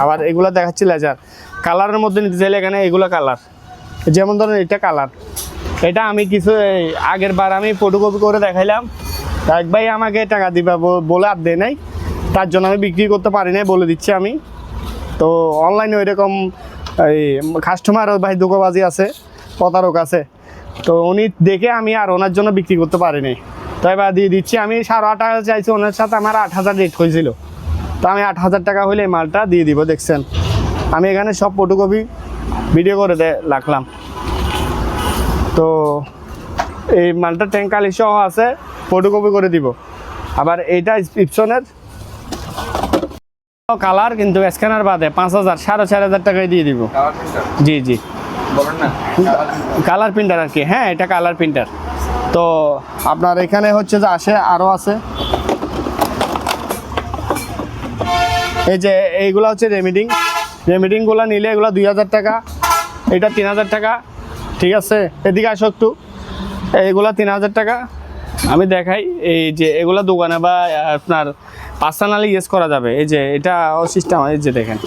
আবার এগুলো দেখাচ্ছি লেজার। কালারের মধ্যে নিতে চাইলে এখানে এগুলো কালার, যেমন ধরেন এটা কালার, এটা আমি কিছু আগের বার আমি ফটোকপি করে দেখাইলাম, এক ভাই আমাকে টাকা দিবা বলে আর দেয় নাই, তার জন্য আমি বিক্রি করতে পারি নাই, বলে দিচ্ছি আমি। তো অনলাইনে ওইরকম এই কাস্টমার ভাই ধোঁকাবাজি আছে, প্রতারক আছে, তো উনি দেখে আমি আর ওনার জন্য বিক্রি করতে পারিনি, তাই বা দিয়ে দিচ্ছি। আমি 8500 চাইছি, ওনার সাথে আমার 8000 রেট হয়েছিল, তো আমি 8,000 টাকা হলে এই মালটা দিয়ে দিব। দেখছেন আমি এখানে সব ফটোকপি ভিডিও করে রাখলাম। তো এই মালটা ট্যাঙ্ক কালি সহ আছে, ফটোকপি করে দিব। আবার এইটা ইপসনের কালার, কিন্তু স্ক্যানার বাদে 5,000 4,500 টাকায় দিয়ে দিব। কালার প্রিন্টার জি জি বলেন না, কালার প্রিন্টার আর কি। হ্যাঁ এটা কালার প্রিন্টার। তো আপনার এখানে হচ্ছে যে আরও আছে, এই যে এইগুলো হচ্ছে রেমিডিংগুলো নিলে এগুলো 2,000 টাকা, এটা 3,000 টাকা। ঠিক আছে, এদিকে আসো একটু। এইগুলো 3,000 টাকা। আমি দেখাই, এই যে এগুলো দোকানে বা আপনার পার্সোনালি ইউজ করা যাবে। এই যে এটা সিস্টেম, এই যে দেখেন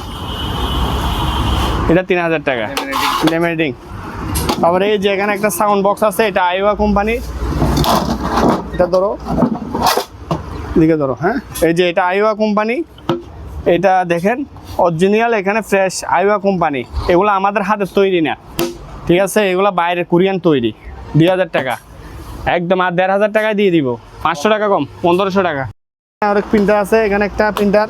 এটা 3,000 টাকা লেমিনেটিং। তারপরে এই যে এখানে একটা সাউন্ড বক্স আছে, এটা আইওয়া কোম্পানির। এটা ধরো, এদিকে ধরো। হ্যাঁ এই যে এটা আইওয়া কোম্পানি, এটা দেখেন অরিজিনাল, এখানে ফ্রেশ আইওয়া কোম্পানি। এগুলো আমাদের হাতে তৈরি না, ঠিক আছে, এগুলো বাইরে কোরিয়ান তৈরি। 2,000 টাকা একদম। আর 1,500 টাকায় দিয়ে দিব, 500 টাকা কম, 1,500 টাকা। আরেক প্রিন্টার আছে, এখানে একটা প্রিন্টার,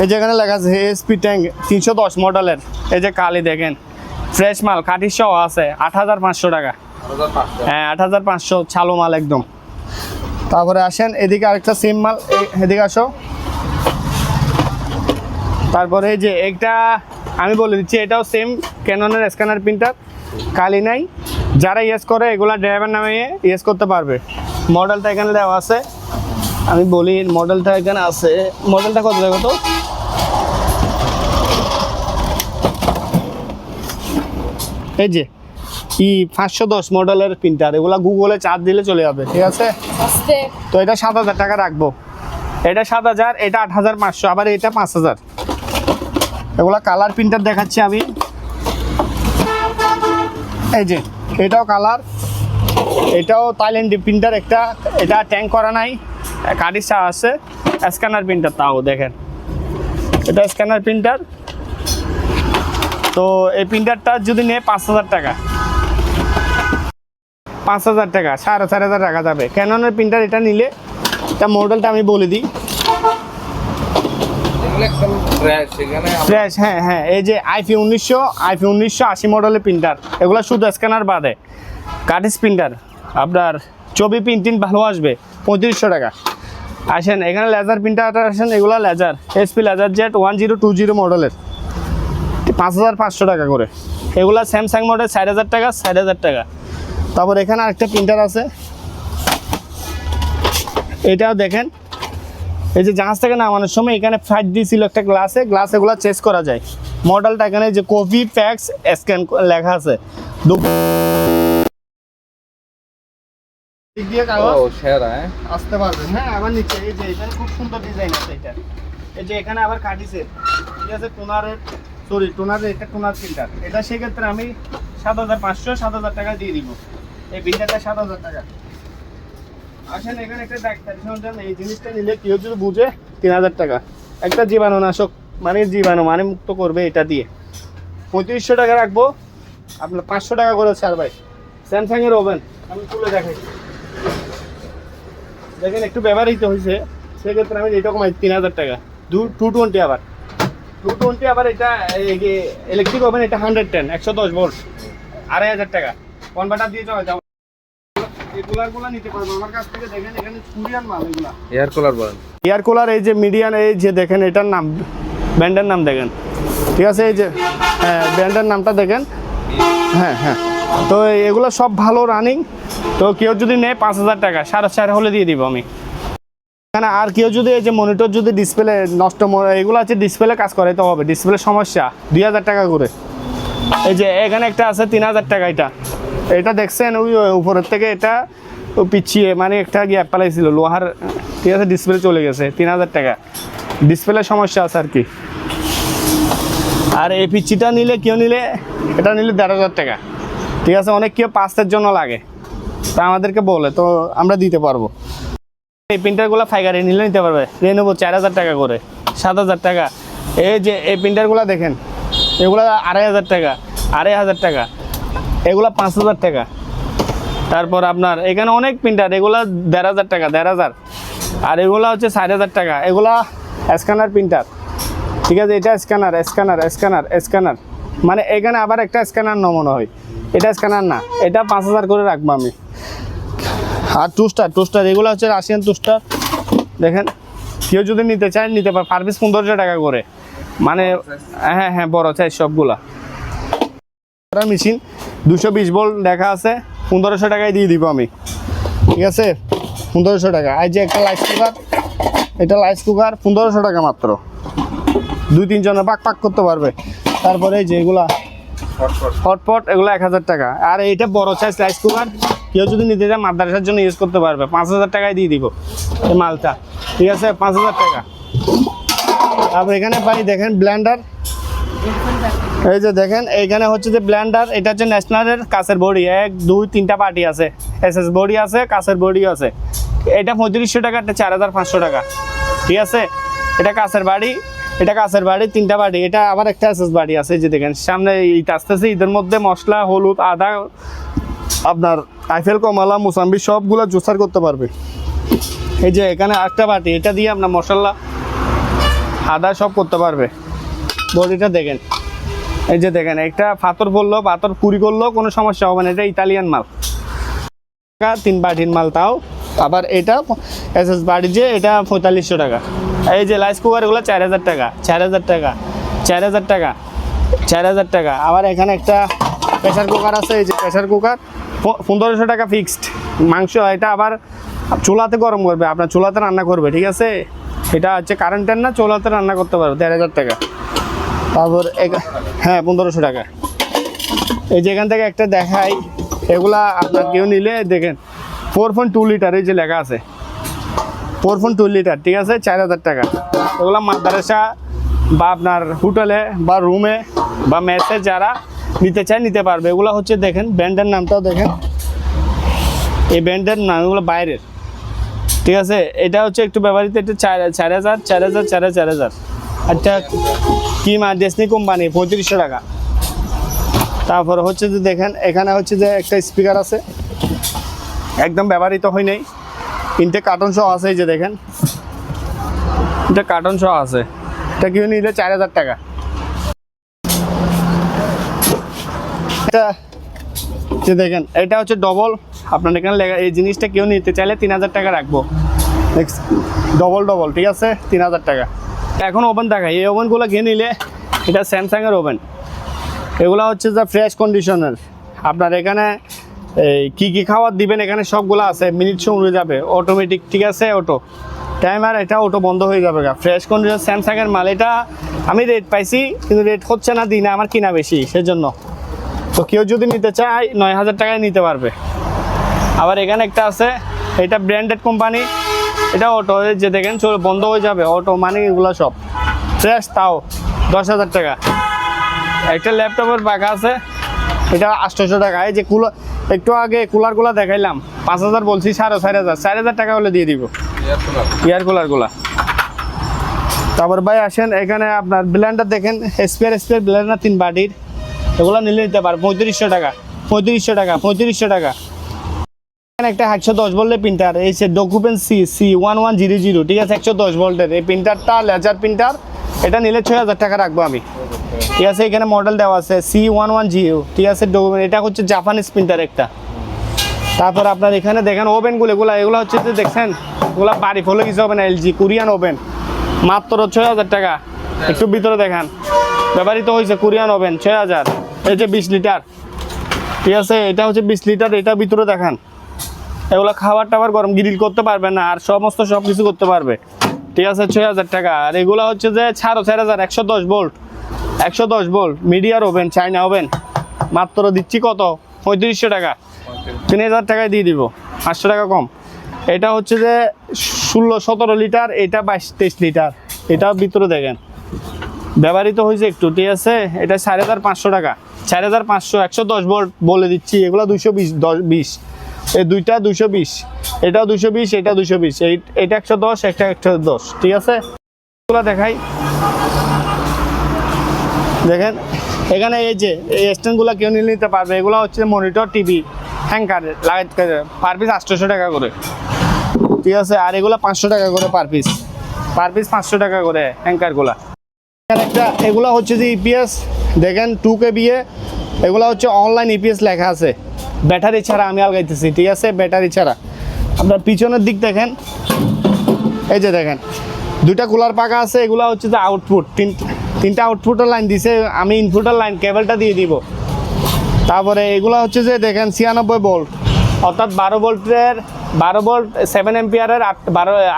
এই যে এখানে লেখা আছে এসপি ট্যাঙ্ক 310 মডেলের। এই যে কালি দেখেন, ফ্রেশ মাল, কাঠি সহ আছে, 8,500 টাকা। হ্যাঁ 8,500 চালু মাল একদম। তারপরে আসেন এদিকে আরেকটা সেম মাল, এদিকে আসো। তারপরে এই যে একটা আমি বলে দিচ্ছি, এটাও সেম ক্যাননের স্ক্যানার প্রিন্টার, কালি নাই। যারা ইয়েস করে এগুলা ড্রাইভার নামে ইয়েস করতে পারবে। মডেলটা এখানে দেওয়া আছে, আমি বলি মডেলটা এখানে আছে। মডেলটা কত কত? এই যে 510 মডেলের প্রিন্টার, এগুলা গুগলে চার্জ দিলে চলে যাবে। ঠিক আছে, তো এটা 7,000 টাকা রাখবো। এটা 7,000, এটা 8,500, আবার এটা 5,000। এগুলা কালার প্রিন্টার দেখাচ্ছি আমি। এই যে এটাও কালার, এটাও থাইল্যান্ড প্রিন্টার একটা। এটা ট্যাঙ্ক করা নাই, কাঠি চা আছে, স্ক্যানার প্রিন্টার। তাও দেখেন এটা স্ক্যানার প্রিন্টার। তো এই প্রিন্টারটা যদি নেয় 5,000 টাকা, 5,000 টাকা, 4,500 টাকা যাবে। ক্যাননের প্রিন্টার এটা নিলে, এটা মডেলটা আমি বলে দিই। ফ্রেশ, হ্যাঁ হ্যাঁ। এই যে আইপি 1980 মডেলের প্রিন্টার, এগুলো শুধু স্ক্যানার বাদে। কাটিস প্রিন্টার আপনার ছবি প্রিন্টিং ভালো আসবে, 3,500 টাকা। আসেন এখানে লেজার প্রিন্টার আসেন, এগুলো লেজার এসপি লেজার জেট 1020 মডেলের, 5,500 টাকা করে। এগুলা স্যামসাং মডেল 4,000 টাকা, 4,000 টাকা। তারপর এখানে আরেকটা প্রিন্টার আছে, এটাও দেখেন। এই যে জাহাজ থেকে নামানোর সময় এখানে 5D ছিল একটা গ্লাসে, এগুলো চেঞ্জ করা যায়। মডেলটা এখানে যে কপি প্যাক্স স্ক্যান লেখা আছে। আসতে পারবেন। হ্যাঁ আবার নিচে এই যে এখানে খুব সুন্দর ডিজাইন আছে এটা। এই যে এখানে আবার কাটিছে, ঠিক আছে, টোনারের এটা টোনার প্রিন্টার। এটা সেক্ষেত্রে আমি 7,500 টাকা দিয়ে দিব। এই প্রিন্টারটা 7,000 টাকা। আসেন এখানে একটা ডাক্তার সরঞ্জাম, এই জিনিসটা নিলে কেউ যদি বুঝে 3,000 টাকা। একটা জীবাণুনাশক, জীবাণু মুক্ত করবে, এটা দিয়ে 3,500 টাকা রাখবো। আপনার 500 টাকা করে ছাড় ভাই। স্যামসাং এর ওভেন আমি তুলে দেখাই, দেখেন একটু ব্যবহৃত হয়েছে, সেক্ষেত্রে আমি এটা কমাই 3,000 টাকা। 220 আবার 220 আবার। এটা ইলেকট্রিক ওভেন, এটা 110 110 ভোল্ট, 2,500 টাকা। কনভার্টার দিয়ে যাওয়া এই কুলারগুলো নিতে পারবো আমার কাছ থেকে। দেখেন এখানে কোরিয়ান মাল, এগুলা এয়ার কুলার বলেন। Air cooler. এই যে মিডিয়ান, এই যে দেখেন এটার নাম, ব্র্যান্ডের নাম দেখেন, ঠিক আছে। এই যে হ্যাঁ ব্র্যান্ডের নামটা দেখেন। হ্যাঁ হ্যাঁ, তো এগুলো সব ভালো রানিং। তো কেউ যদি নেয় 5,000 টাকা, 4,500 হলে দিয়ে দিব আমি এখানে। আর কেউ যদি এই যে মনিটর যদি ডিসপ্লে নষ্ট, এগুলো আছে ডিসপ্লে কাজ করাইতে হবে, ডিসপ্লে সমস্যা, 2,000 টাকা করে। এই যে এখানে একটা আছে 3,000 টাকা। এটা দেখছেন ওই উপরের থেকে এটা পিছিয়ে, একটা গ্যাপ পালাইছিল লোহার, ঠিক আছে, ডিসপ্লে চলে গেছে, 3,000 টাকা। ডিসপ্লে সমস্যা আছে আর কি। আর এই পিচ্ছিটা নিলে কেউ নিলে, এটা নিলে 1,500 টাকা, ঠিক আছে। অনেক কেউ পাঁচের জন্য লাগে, তা আমাদেরকে বলে, তো আমরা দিতে পারবো। এই প্রিন্টারগুলো ফাইকারি নিলে নিতে পারবে, নিয়ে নেবো 4,000 টাকা করে, 7,000 টাকা। এই যে এই প্রিন্টারগুলো দেখেন, এগুলো 2,500 টাকা, 2,500 টাকা। এগুলো 5,000 টাকা। তারপর আপনার এখানে অনেক প্রিন্টার, এগুলো 1,500 টাকা, 1,500। আর এগুলা হচ্ছে 4000 টাকা। এগুলা স্ক্যানার প্রিন্টার, ঠিক আছে। এটা স্ক্যানার স্ক্যানার স্ক্যানার স্ক্যানার, মানে এখানে আবার একটা স্ক্যানার নমুনা হয়, এটা স্ক্যানার না, এটা 5000 করে রাখবো আমি। আর টুস্টার এগুলো হচ্ছে রাশিয়ান টুস্টার। দেখেন কেউ যদি নিতে চায় নিতে পারে, পার পিস 1500 টাকা করে, মানে হ্যাঁ হ্যাঁ বড় চাই সবগুলা। মেশিন 220 ভোল্ট দেখা আছে, 1500 টাকায় দিয়ে দিব আমি, ঠিক আছে। 1500 টাকা। আর যে একটা রাইস কুকার, এটা রাইস কুকার 1500 টাকা মাত্র, 2-3 জনের পাক করতে পারবে। তারপরে এই যে এগুলা হটপট, এগুলো 1000 টাকা। আর এইটা বড় সাইজ রাইস কুকার, কেউ যদি নিতে চায় মাদ্রাসার জন্য ইউজ করতে পারবে, 5000 টাকায় দিয়ে দিব এই মালটা, ঠিক আছে, 5000 টাকা। তারপর এখানে পাই দেখেন ব্লেন্ডার, এই যে দেখেন এইখানে হচ্ছে যে ব্লেন্ডার, এটা হচ্ছে ন্যাশনালের কাছের বডি, 1 2 3টা পার্টি আছে, এসএস বডি আছে, কাছের বডি আছে। এটা 3500 টাকা, এটা 4500 টাকা, ঠিক আছে। এটা কাছের বাড়ি, এটা কাছের বাড়ি 3টা বাড়ি, এটা আবার একটা এসএস বাড়ি আছে। এই যে দেখেন সামনে ঈদ আসতেছে, ঈদের মধ্যে মশলা, হলুদ, আদা, আপনার আইফেল, কমলা, মুসাম্বি সবগুলো জুসার করতে পারবে। এই যে এখানে একটা বাটি, এটা দিয়ে আপনার মশলা, আদা সব করতে পারবে। বডিটা দেখেন, এই যে দেখেন একটা পাথর পড়লো, পাথর পুরি করলো কোনো সমস্যা হবে না, এটা ইতালিয়ান মাল, 3 বাটির মাল তাও। আবার এটা এসএস বাড়ি যে, এটা 4500 টাকা। এই যে রাইস কুকার এগুলো 4000 টাকা, 4000 টাকা, 4000 টাকা, 4000 টাকা। আবার এখানে একটা প্রেসার কুকার আছে, এই যে প্রেসার কুকার 1500 টাকা ফিক্সড। মাংস এটা আবার চুলাতে গরম করবে, আপনার চুলাতে রান্না করবে, ঠিক আছে। এটা হচ্ছে কারেন্টের না, চুলাতে রান্না করতে পারবে, 1500 টাকা। তারপর হ্যাঁ 1500 টাকা। এই যে এখান থেকে একটা দেখাই, এগুলা আপনার কেউ নিলে দেখেন 4.2 লিটার, এই যে লেখা আছে 4.2 লিটার, ঠিক আছে, 4000 টাকা। এগুলা মাদ্রাসা বা আপনার হোটেলে বা রুমে বা মেসে যারা নিতে চায় নিতে পারবে। এগুলো হচ্ছে দেখেন ব্র্যান্ডের নামটাও দেখেন, এই ব্র্যান্ডের নাম এগুলো বাইরের, ঠিক আছে। এটা হচ্ছে একটু ব্যবহৃত, এটা 4000 4000 4000। আচ্ছা কি মা ডেসনি কোম্পানি 3500 টাকা। তারপর হচ্ছে যে দেখেন এখানে হচ্ছে যে একটা স্পিকার আছে, একদম ব্যবহৃত হয় নাই, 3টে কার্টন সহ আছে। এই যে দেখেন এটা কার্টন সহ আছে, এটা কেউ নিলে 4000 টাকা। এটা যে দেখেন এটা হচ্ছে ডবল, আপনার এখানে লেখা, এই জিনিসটা কেউ নিতে চাইলে 3000 টাকা রাখবো, ডবল, ঠিক আছে, 3000 টাকা। এখন ওভেন দেখাই, এই ওভেনগুলো কিনে নিলে, এটা স্যামসাংয়ের ওভেন, এগুলো হচ্ছে যে ফ্রেশ কন্ডিশনের। আপনার এখানে এই কী খাবার দিবেন এখানে সবগুলো আছে, মিনিট সময় যাবে অটোমেটিক, ঠিক আছে, অটো টাইমার, এটা অটো বন্ধ হয়ে যাবে। ফ্রেশ কন্ডিশন স্যামসাংয়ের মাল, এটা আমি রেট পাইছি কিন্তু রেট হচ্ছে না, দিনে আমার কিনা বেশি, সেজন্য। তো কেউ যদি নিতে চায় 9000 টাকায় নিতে পারবে। আবার এখানে একটা আছে, এটা ব্র্যান্ডেড কোম্পানি, এটা অটো, যে দেখেন বন্ধ হয়ে যাবে অটো, মানে এগুলো সব ফ্রেশ, তাও 10000 টাকা। একটা ল্যাপটপের পাখা আছে, এটা 800 টাকা। এই যে কুলার, একটু আগে কুলারগুলো দেখাইলাম 5000 বলছি, 4500, 4000 টাকা হলে দিয়ে দিব এয়ার কুলারগুলা। তারপর ভাই আসেন এখানে আপনার ব্লেন্ডার দেখেন, স্পেয়ার ব্লেন্ডার 3 বাটির, এগুলো নিলে নিতে পারবে 3500 টাকা, 3500 টাকা, 3500 টাকা। এখানে একটা 110 ভোল্টের প্রিন্টার, এই সে ডকুমেন্ট C1100, ঠিক আছে, 110 ভোল্টের এই প্রিন্টারটা, লেজার প্রিন্টার, এটা নিলে 6000 টাকা রাখবো আমি, ঠিক আছে। এখানে মডেল দেওয়া আছে C1100, ঠিক আছে, ডকুমেন্ট, এটা হচ্ছে জাপানিজ প্রিন্টার একটা। তারপর আপনার এখানে দেখেন ওভেনগুলো, এগুলো হচ্ছে যে দেখছেন, এগুলো বাড়ি ফলে কিছু হবে না, LG কোরিয়ান ওভেন, মাত্র 6000 টাকা। একটু ভিতরে দেখান, ব্যবহৃত হয়েছে কোরিয়ান ওভেন 6000। এই যে 20 লিটার, ঠিক আছে, এটা হচ্ছে 20 লিটার, এটা ভিতরে দেখান। এগুলো খাবার টাবার গরম গ্রিল করতে পারবে না, আর সমস্ত সব কিছু করতে পারবে, ঠিক আছে, 6000 টাকা। আর এগুলো হচ্ছে যে 4500, 110 ভোল্ট, 110 ভোল্ট মিডিয়ার ওভেন, চাইনা ওভেন, মাত্র দিচ্ছি কত, 3500 টাকা, 3000 টাকায় দিয়ে দিব, 500 টাকা কম। এটা হচ্ছে যে 16-17 লিটার, এটা 22-23 লিটার, এটাও ভিতরে দেখেন ব্যবহৃত হয়েছে একটু, ঠিক আছে। এটা 4500 টাকা, 4500, 110 ভোল্ট বলে দিচ্ছি। এগুলো 220, 20, এই দুইটা 220, এটাও 220, এটা 220, এটা 110, একটা 110, ঠিক আছে। এগুলো দেখাই, দেখেন এখানে এই যে এই স্ট্যান্ডগুলো কেউ নিয়ে নিতে পারবে। এগুলো হচ্ছে মনিটর, টিভি, হ্যাঙ্গার লাগাইতে, পার পিস 800 টাকা করে। ঠিক আছে। আর এগুলা 500 টাকা করে পার পিস 500 টাকা করে অ্যাঙ্কারগুলা। একটা এগুলা হচ্ছে যে ইপিএস দেখেন 2 kVA, এগুলা হচ্ছে অনলাইন ইপিএস লেখা আছে, ব্যাটারি ছাড়া আমি আলগাইতেছি, ঠিক আছে, ব্যাটারি ছাড়া। আপনার পিছনের দিক দেখেন, এই যে দেখেন 2টা কুলার পাকা আছে, এগুলা হচ্ছে যে আউটপুট, তিনটা আউটপুটের লাইন দিছে, আমি ইনপুটের লাইন কেবলটা দিয়ে দিব। তারপরে এগুলা হচ্ছে যে দেখেন 96 ভোল্ট, অর্থাৎ 12 ভোল্টের 12 ভোল্ট 7 এম্পিয়ারের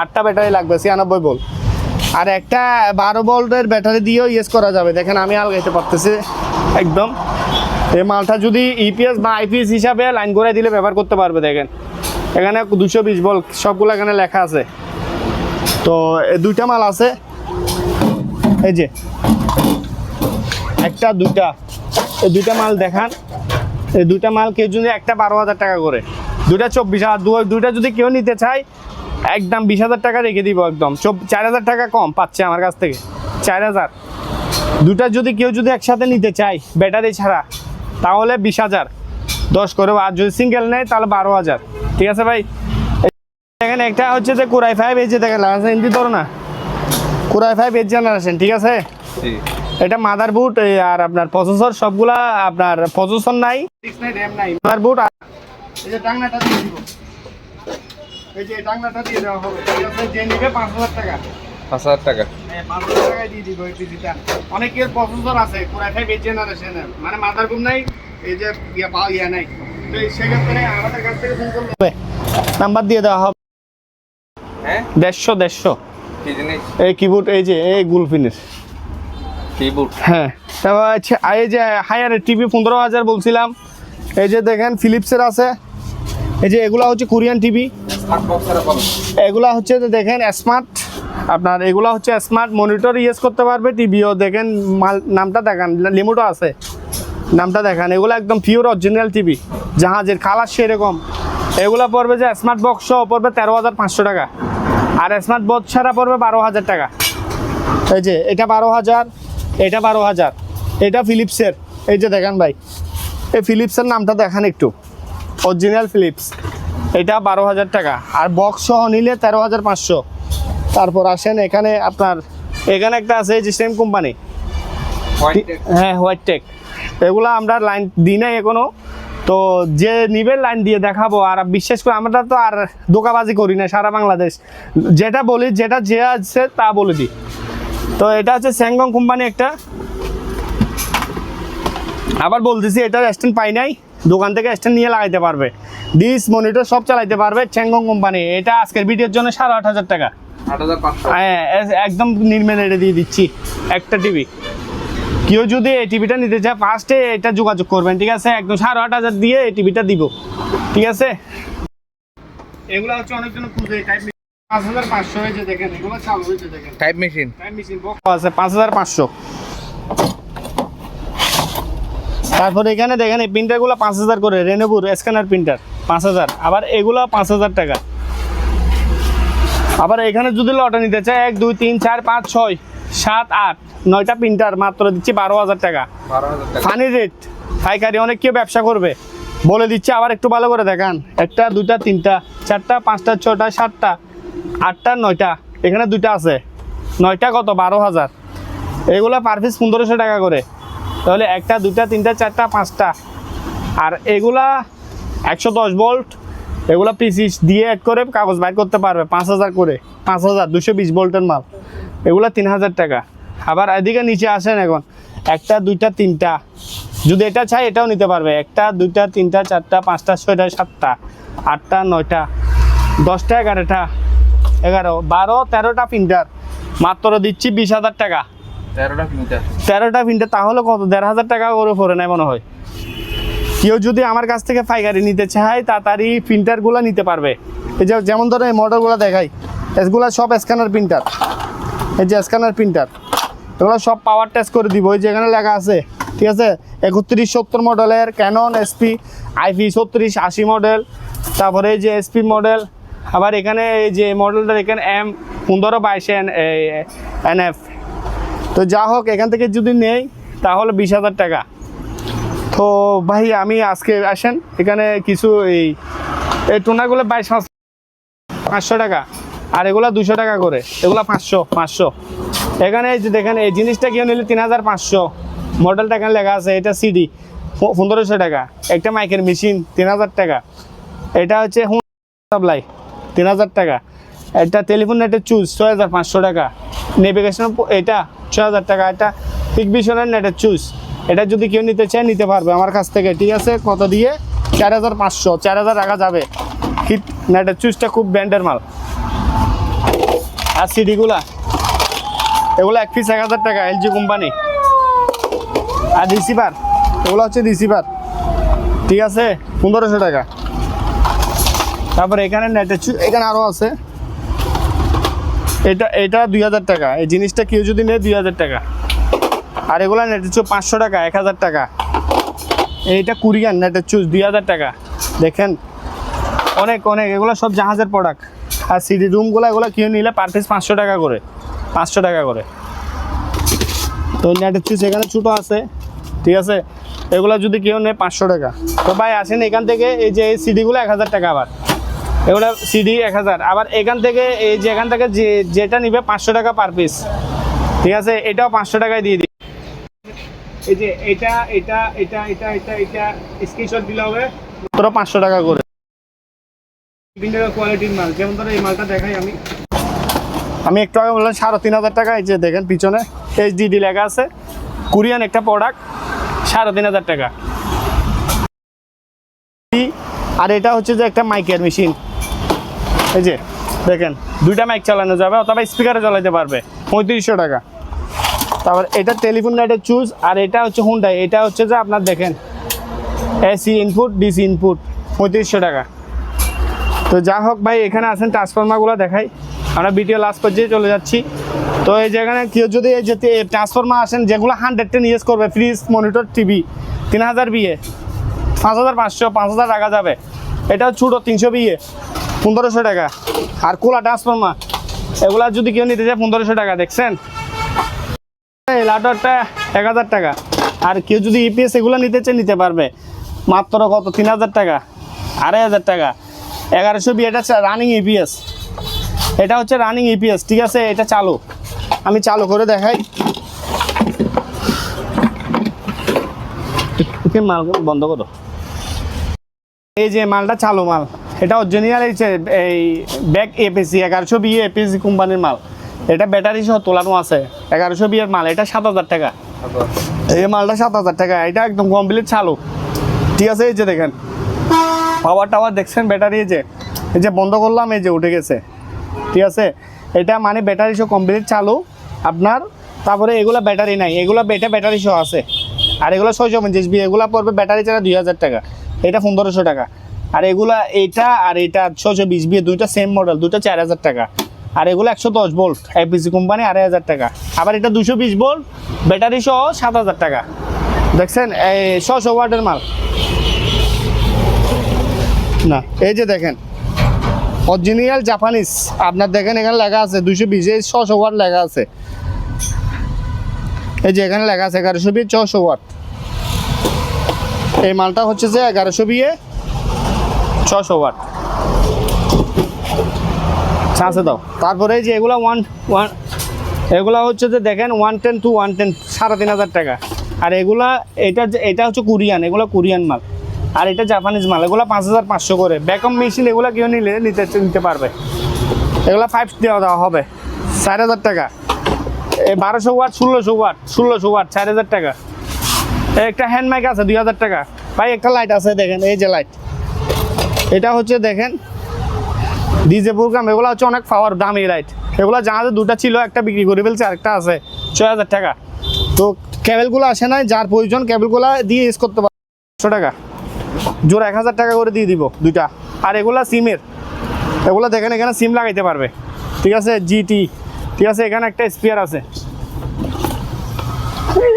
8টা ব্যাটারি লাগবে 96 ভোল্ট। আর একটা 12 ভোল্টের ব্যাটারি দিয়েও ইউজ করা যাবে। দেখেন আমি আলগাইতে পারতেছি একদম। এই মালটা যদি ইপিএস বা আইপিএস হিসাবে লাইন করে দিলে ব্যবহার করতে পারবে। দেখেন এখানে 220 ভোল্ট সবগুলো এখানে লেখা আছে। তো এই 2টা মাল আছে, এই যে একটা 2টা, এই 2টা মাল দেখান। এই 2টা মাল কেউ যদি একটা 12,000 টাকা করে, 2টা 24,000, 2টা যদি কেউ নিতে চায় একদম 20,000 টাকা রেখে দিব, একদম 4,000 টাকা কম পাচ্ছে আমার কাছ থেকে, 4,000। 2টা যদি কেউ যদি একসাথে নিতে চায় ব্যাটারি ছাড়া তাহলে 20,000 10 করে, আর যদি সিঙ্গেল নেয় তাহলে 12,000। ঠিক আছে ভাই। দেখেন একটা হচ্ছে যে কোরাই 5, এই যে দেখেন হিন্দি ধরো না, কোরাই 5 8th জেনারেশন, ঠিক আছে। এটা মাদারবোর্ড আর আপনার প্রসেসর সবগুলা আপনার প্রসেসর নাই, র্যাম নাই, মাদারবোর্ড। এই যে টাংনাটা দিয়ে দিব, এই যে টাংনাটা দিয়ে দেওয়া হবে, ঠিক আছে। যে নিবে 5,000 টাকা, 5,000 টাকা। হ্যাঁ 5,000 টাকায় দিয়ে দিব এই পিসিটা। অনেকের প্রসেসর আছে কোরাই 5 8th জেনারেশনের, মানে মাদারবোর্ড নাই, এই যে ইয়া নাই, তো সেক্ষেত্রে আমাদের কাছ থেকে ফোন করলে নাম্বার দিয়ে দেওয়া হবে। হ্যাঁ 150 কি জিনিস? এই কিবোর্ড, এই যে এই গুলফিনের কিবোর্ড। হ্যাঁ। তারপর আচ্ছা এই যে হায়ার টিভি 15,000 বলছিলাম। এই যে দেখেন ফিলিপসের আছে, এই যে এগুলা হচ্ছে কোরিয়ান টিভি, স্মার্ট বক্স এর বল। এগুলা হচ্ছে যে দেখেন স্মার্ট, আপনার এগুলা হচ্ছে স্মার্ট মনিটর ইউজ করতে পারবে, টিভিও দেখেন নামটা দেখান, লিমিটও আছে, নামটা দেখান। এগুলো একদম পিওর অরিজিনাল টিভি, জাহাজের কালার সেরকম। এগুলা পড়বে যে স্মার্ট বক্স পড়বে 13,500 টাকা, আর স্মার্ট বক্স ছাড়া পড়বে 12,000 টাকা। এই যে এটা 12,000, এটা 12,000, এটা ফিলিপসের। এই যে দেখেন ভাই, এই ফিলিপসের নামটা দেখান একটু, অরিজিনাল ফিলিপস, এটা 12,000 টাকা। আর বক্স সহ নিলে 13,500। তারপর আসেন এখানে আপনার, এখানে একটা আছে এই যে সেম কোম্পানি, হ্যাঁ হোয়াইট টেক। এগুলো আমরা লাইন দিই নাই এখনো, তো যে নিবে লাইন দিয়ে দেখাবো। আর বিশেষ করে আমরা তো আর দোকাবাজি করি না, সারা বাংলাদেশ যেটা বলি, যেটা যে আছে তা বলে দিই। তো এটা হচ্ছে স্যাংগং কোম্পানি একটা, আবার বলতেছি এটার স্ট্যান্ড পাই নাই, দোকান থেকে স্ট্যান্ড নিয়ে লাগাইতে পারবে, ডিস মনিটর সব চালাইতে পারবে, স্যাংগং কোম্পানি। এটা আজকের ভিডিওর জন্য 8,500 টাকা, 8,500। হ্যাঁ একদম নির্মে রেটে দিয়ে দিচ্ছি একটা টিভি। কেউ যদি এই টিভিটা নিতে চায় ফার্স্টে এটা যোগাযোগ করবেন, ঠিক আছে। একদম 8,500 দিয়ে এই টিভিটা দিব, ঠিক আছে। এগুলো হচ্ছে অনেকজন খুঁজে, টাইপ 5,500, এই যে দেখেন এগুলো চালু হয়েছে, দেখেন type machine. Time machine box আছে 5,500। তারপরে এখানে দেখেন এই প্রিন্টারগুলো 5,000 করে, রেনোভুর স্ক্যানার প্রিন্টার 5,000, আবার এগুলো 5,000 টাকা। আবার এখানে যদি লটে নিতে চায় 1 2 3 4 5 6 7 8 9টা প্রিন্টার মাত্র দিচ্ছি 12,000 টাকা। 12,000 টাকা ফানি রেট, পাইকারি। অনেক কেউ ব্যবসা করবে বলে দিচ্ছে, আবার একটু ভালো করে দেখান। 1টা 2টা 3টা 4টা 5টা 6টা 7টা 8টা 9টা, এখানে 2টা আছে, 9টা কত 12,000। এগুলো পার পিস 1,500 টাকা করে, তাহলে 1টা 2টা 3টা 4টা 5টা। আর এগুলা 110 ভোল্ট, এগুলা পিসি দিয়ে অ্যাড করে কাগজ বাইর করতে পারবে 5,000 করে, 5,000 220 ভোল্টের মাল, এগুলা 3,000 টাকা। আবার এদিকে নিচে আসেন, এখন 1টা 2টা 3টা, যদি এটা চাই এটাও নিতে পারবে, 1টা 2টা 3টা 4টা 5টা 6টা 7টা 8টা 9টা 10টা 11টা 11 12 13টা প্রিন্টার মাত্র দিচ্ছি 20,000 টাকা। 13টা প্রিন্টার, 13টা প্রিন্টার তাহলে কত 1,500 টাকা করে পড়ে নেয় মনে হয়। কেউ যদি আমার কাছ থেকে পাইকারি নিতে চায় তাড়াতাড়ি প্রিন্টারগুলো নিতে পারবে। এই যে যেমন ধরো এই মডেলগুলো দেখাই, এগুলো সব স্ক্যানার প্রিন্টার, এই যে স্ক্যানার প্রিন্টার, এগুলো সব পাওয়ার টেস্ট করে দিব, ওই যেখানে লেখা আছে, ঠিক আছে। 3170 মডেলের ক্যানন এসপি আইপি 3680 মডেল, তারপরে এই যে এসপি মডেল। আবার এখানে এই যে মডেলটার এখানে M1522 NF। তো যা হোক, এখান থেকে যদি নেই তাহলে 20,000 টাকা। তো ভাই আমি আজকে আসেন এখানে কিছু এই টোনাগুলো 22 500 টাকা, আর এগুলা 200 টাকা করে, এগুলা 500। এখানে এই যে দেখেন এই জিনিসটা কেউ নিলে 3500, মডেলটা এখানে লেখা আছে, এটা সিডি 1500 টাকা, একটা মাইকের মেশিন 3000 টাকা, এটা হচ্ছে সাপ্লাই 3000 টাকা, এটা টেলিফোন নেটের চুজ 6500 টাকা, নেভিগেশন এটা 6000 টাকা, এটা পিকভিশনের নেটের চুজ, এটা যদি কেউ নিতে চায় নিতে পারবে আমার কাছ থেকে, ঠিক আছে? কত দিয়ে? 4500, 4000 টাকা যাবে। হিট নেটের চুজটা খুব ব্র্যান্ডের মাল। আর সিডিগুলা এগুলো এক পিস 1000 টাকা, এলজি কোম্পানি। আর রিসিভার এগুলো হচ্ছে রিসিভার, ঠিক আছে, 1500 টাকা। তারপর এখানে নেটের চুজ, এখানে আরও আছে, এটা 2000 টাকা, এই জিনিসটা কেউ যদি নেয় 2000 টাকা। আর এগুলো নেটের চুজ 500 টাকা, 1000 টাকা। এইটা কোরিয়ান নেটের চুজ 2000 টাকা। দেখেন অনেক এগুলো সব জাহাজের প্রোডাক্ট। আর সিডি রুমগুলো এগুলো কেউ নিলে পার পিস 500 টাকা করে, 500 টাকা করে। তো নেটের চুজ এখানে ছোটো আছে, ঠিক আছে, এগুলো যদি কেউ নেয় 500 টাকা। তো ভাই আসেন এখান থেকে, এই যে এই সিডিগুলো 1000 টাকা, আবার এগুলো সিডি 1000, আবার এখান থেকে এই যে এখান থেকে যেটা নিবে 500 টাকা পার পিস, ঠিক আছে, এটাও 500 টাকায় দিয়ে দিই। এই যে এটা স্ক্রিনশট দিলে হবে মাত্র 500 টাকা করে। বিভিন্ন কোয়ালিটির মাল, যেমন ধরো এই মালটা দেখাই আমি একটু আগে বললাম 3500 টাকা। এই যে দেখেন পিছনে এইচডিডি লেখা আছে, কোরিয়ান একটা প্রোডাক্ট, 3500 টাকা। আর এটা হচ্ছে যে একটা মাইকের মেশিন, এই যে দেখেন দুইটা মাইক চালানো যাবে অথবা স্পিকারে চালাতে পারবে, 3500 টাকা। তারপর এটা টেলিফোন লাইটের চুজ, আর এটা হচ্ছে হুন্ডাই, এটা হচ্ছে যে আপনার দেখেন এসি ইনপুট ডিসি ইনপুট, 3500 টাকা। তো যা হোক ভাই, এখানে আসেন ট্রান্সফরমারগুলো দেখাই, আমরা ভিডিও লাস্ট পর্যায়ে চলে যাচ্ছি। তো এই যেখানে কেউ যদি এই যে ট্রান্সফরমার আসেন যেগুলো 110 ইউজ করবে, ফ্রিজ, মনিটর, টিভি 3000 বিয়ে, 5500, 5000 টাকা যাবে। এটা ছোটো 300 বিয়ে, 1500 টাকা। আর কোলা ট্রান্সফরমার এগুলা যদি কেউ নিতে চায় 1500 টাকা। দেখছেন এই লাউডারটা 1000 টাকা। আর কেউ যদি ইপিএস এগুলো নিতে চায় নিতে পারবে মাত্র কত, 3000 টাকা, 2500 টাকা। 1100 বিয়ে, এটা রানিং ইপিএস, এটা হচ্ছে রানিং ইপিএস, ঠিক আছে, এটা চালু, আমি চালু করে দেখাই। মাল বন্ধ করো। এই যে মালটা চালু মাল, এটা অরিজিনাল এই ব্যাক এপিসি 1100 বিয়ে এপিসি কোম্পানির মাল, এটা ব্যাটারি সহ তোলানো আছে, 1100 বিয়ের মাল, এটা 7000 টাকা। এই মালটা 7000 টাকা, এটা একদম কমপ্লিট চালু, ঠিক আছে। এই যে দেখেন পাওয়ার টাওয়ার দেখছেন, ব্যাটারি এই যে বন্ধ করলাম, এই যে উঠে গেছে, ঠিক আছে। এটা মানে ব্যাটারি সহ কমপ্লিট চালু আপনার। তারপরে এগুলো ব্যাটারি নাই, এগুলো এটা ব্যাটারি সহ আছে। আর এগুলো 650 বি, এগুলো পড়বে ব্যাটারি ছাড়া 2000 টাকা, এটা 1500 টাকা। আর এগুলা এইটা আর এটা 620 বি, দুইটা সেম মডেল, দুইটা 4000 টাকা। আর এগুলো 110 ভোল্ট এপিসি কোম্পানি, 2500 টাকা। আবার এটা 220 ভোল্ট ব্যাটারি সহ 7000 টাকা। দেখছেন এই 600 ওয়াটের মাল না। এই যে দেখেন অরিজিনাল জাপানিজ, আপনার দেখেন এখানে লেখা আছে 220, এই 600 ওয়াট লেখা আছে, এই যে এখানে লেখা আছে 1100 বি 600 ওয়াট। এই মালটা হচ্ছে যে 1100 বিয়ে 600 ওয়াট, চান্সে দাও। তারপরে এই যে এগুলো এগুলো হচ্ছে যে দেখেন 110 to 110, 3500 টাকা। আর এগুলা এটা হচ্ছে কোরিয়ান, এগুলো কোরিয়ান মাল। আর এটা জাপানিজ মাল, এগুলো 5500 করে। ব্যাকআপ মেশিন এগুলো কেউ নিতে পারবে, এগুলো 5 দেওয়া হবে 4000 টাকা। এই 1200 ওয়াট 1600 ওয়াট 4000 টাকা। একটা হ্যান্ড মাইক আছে 2000 টাকা। ভাই একটা লাইট আছে দেখেন, এই যে লাইট, এটা হচ্ছে দেখেন ডিজে প্রোগ্রাম, এগুলো হচ্ছে অনেক পাওয়ার দামি লাইট। এগুলো জাহাজে দুটো ছিল, একটা বিক্রি করে ফেলছে, আরেকটা আছে 6000 টাকা। তো কেবলগুলো আসে নাই, যার প্রয়োজন কেবলগুলো দিয়ে ইউজ করতে পারে, 100 টাকা জোর 1000 টাকা করে দিয়ে দিব দুইটা। আর এগুলা সিমের, এগুলো দেখেন এখানে সিম লাগাইতে পারবে, ঠিক আছে, জিটি, ঠিক আছে। এখানে একটা স্পিয়ার আছে,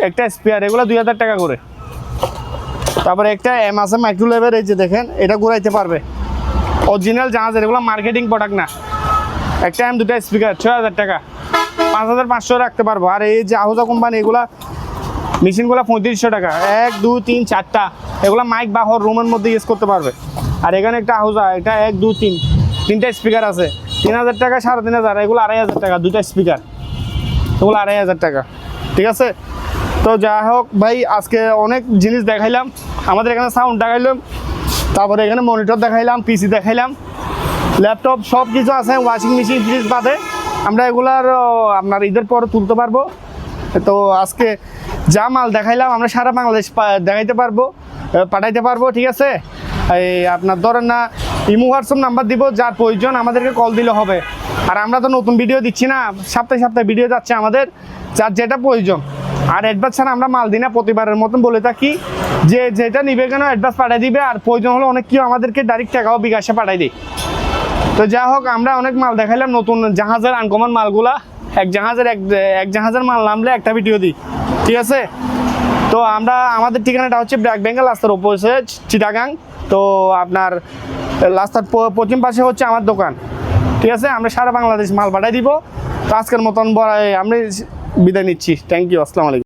একটা স্পিয়ার, এগুলো 2000 টাকা করে। তারপরে একটা এম আছে মাইক্রোওয়েভের, এই যে দেখেন এটা ঘুরাইতে পারবে, অরিজিনাল জাহাজের, এগুলো মার্কেটিং প্রোডাক্ট না। একটা এম, দুটা স্পিকার, 6000 টাকা, 5500 রাখতে পারবো। আর এই যে আহুজা কোম্পানি, এগুলা মেশিনগুলো 3500 টাকা, 1 2 3 4টা, এগুলো মাইক বা হর রুমের মধ্যে ইউজ করতে পারবে। আর এখানে একটা আহুজা, এটা 1 2 3 তিনটা স্পিকার আছে, 3000 টাকা 3500, এগুলো 2500 টাকা, দুইটা স্পিকার, এগুলো 2500 টাকা। ঠিক আছে, তো যাই হোক ভাই, আজকে অনেক জিনিস দেখাইলাম। আমাদের এখানে সাউন্ড দেখাইলাম, তারপরে এখানে মনিটর দেখাইলাম, পিসি দেখাইলাম, ল্যাপটপ সব কিছু আছে, ওয়াশিং মেশিন, ফ্রিজ বাদে। আমরা এগুলার আপনার ঈদের পরে তুলতে পারবো। তো আজকে যা মাল দেখাইলাম আমরা সারা বাংলাদেশ দেখাইতে পারবো, পাঠাইতে পারবো। ঠিক আছে, এই আপনার ধরেন না, ইমো হোয়াটসঅ্যাপ নাম্বার দিব, যার প্রয়োজন আমাদেরকে কল দিলে হবে। আর আমরা তো নতুন ভিডিও দিচ্ছি না, সপ্তাহে সপ্তাহে ভিডিও যাচ্ছে আমাদের, যার যেটা প্রয়োজন। আর অ্যাডভান্স ছাড়া আমরা মাল দিই না, প্রতিবারের মতন বলে থাকি যে যেটা নিবে কেন অ্যাডভান্স পাঠিয়ে দিবে, আর প্রয়োজন হলে অনেক কেউ আমাদেরকে ডাইরেক্ট টাকাও বিকাশে পাঠাই দিই। তো যাই হোক, আমরা অনেক মাল দেখাইলাম, নতুন জাহাজের আনকমন মালগুলা, এক জাহাজের মাল নামলে একটা ভিডিও দিই। ঠিক আছে, তো আমাদের ঠিকানাটা হচ্ছে ব্ল্যাক বেঙ্গল রাস্তার ওপরে চিটাগাং। তো আপনার রাস্তার পশ্চিম পাশে হচ্ছে আমার দোকান। ঠিক আছে, আমরা সারা বাংলাদেশ মাল পাঠাই দিব। তো আজকের মতন আমি বিদায় নিচ্ছি। থ্যাংক ইউ, আসসালামু আলাইকুম।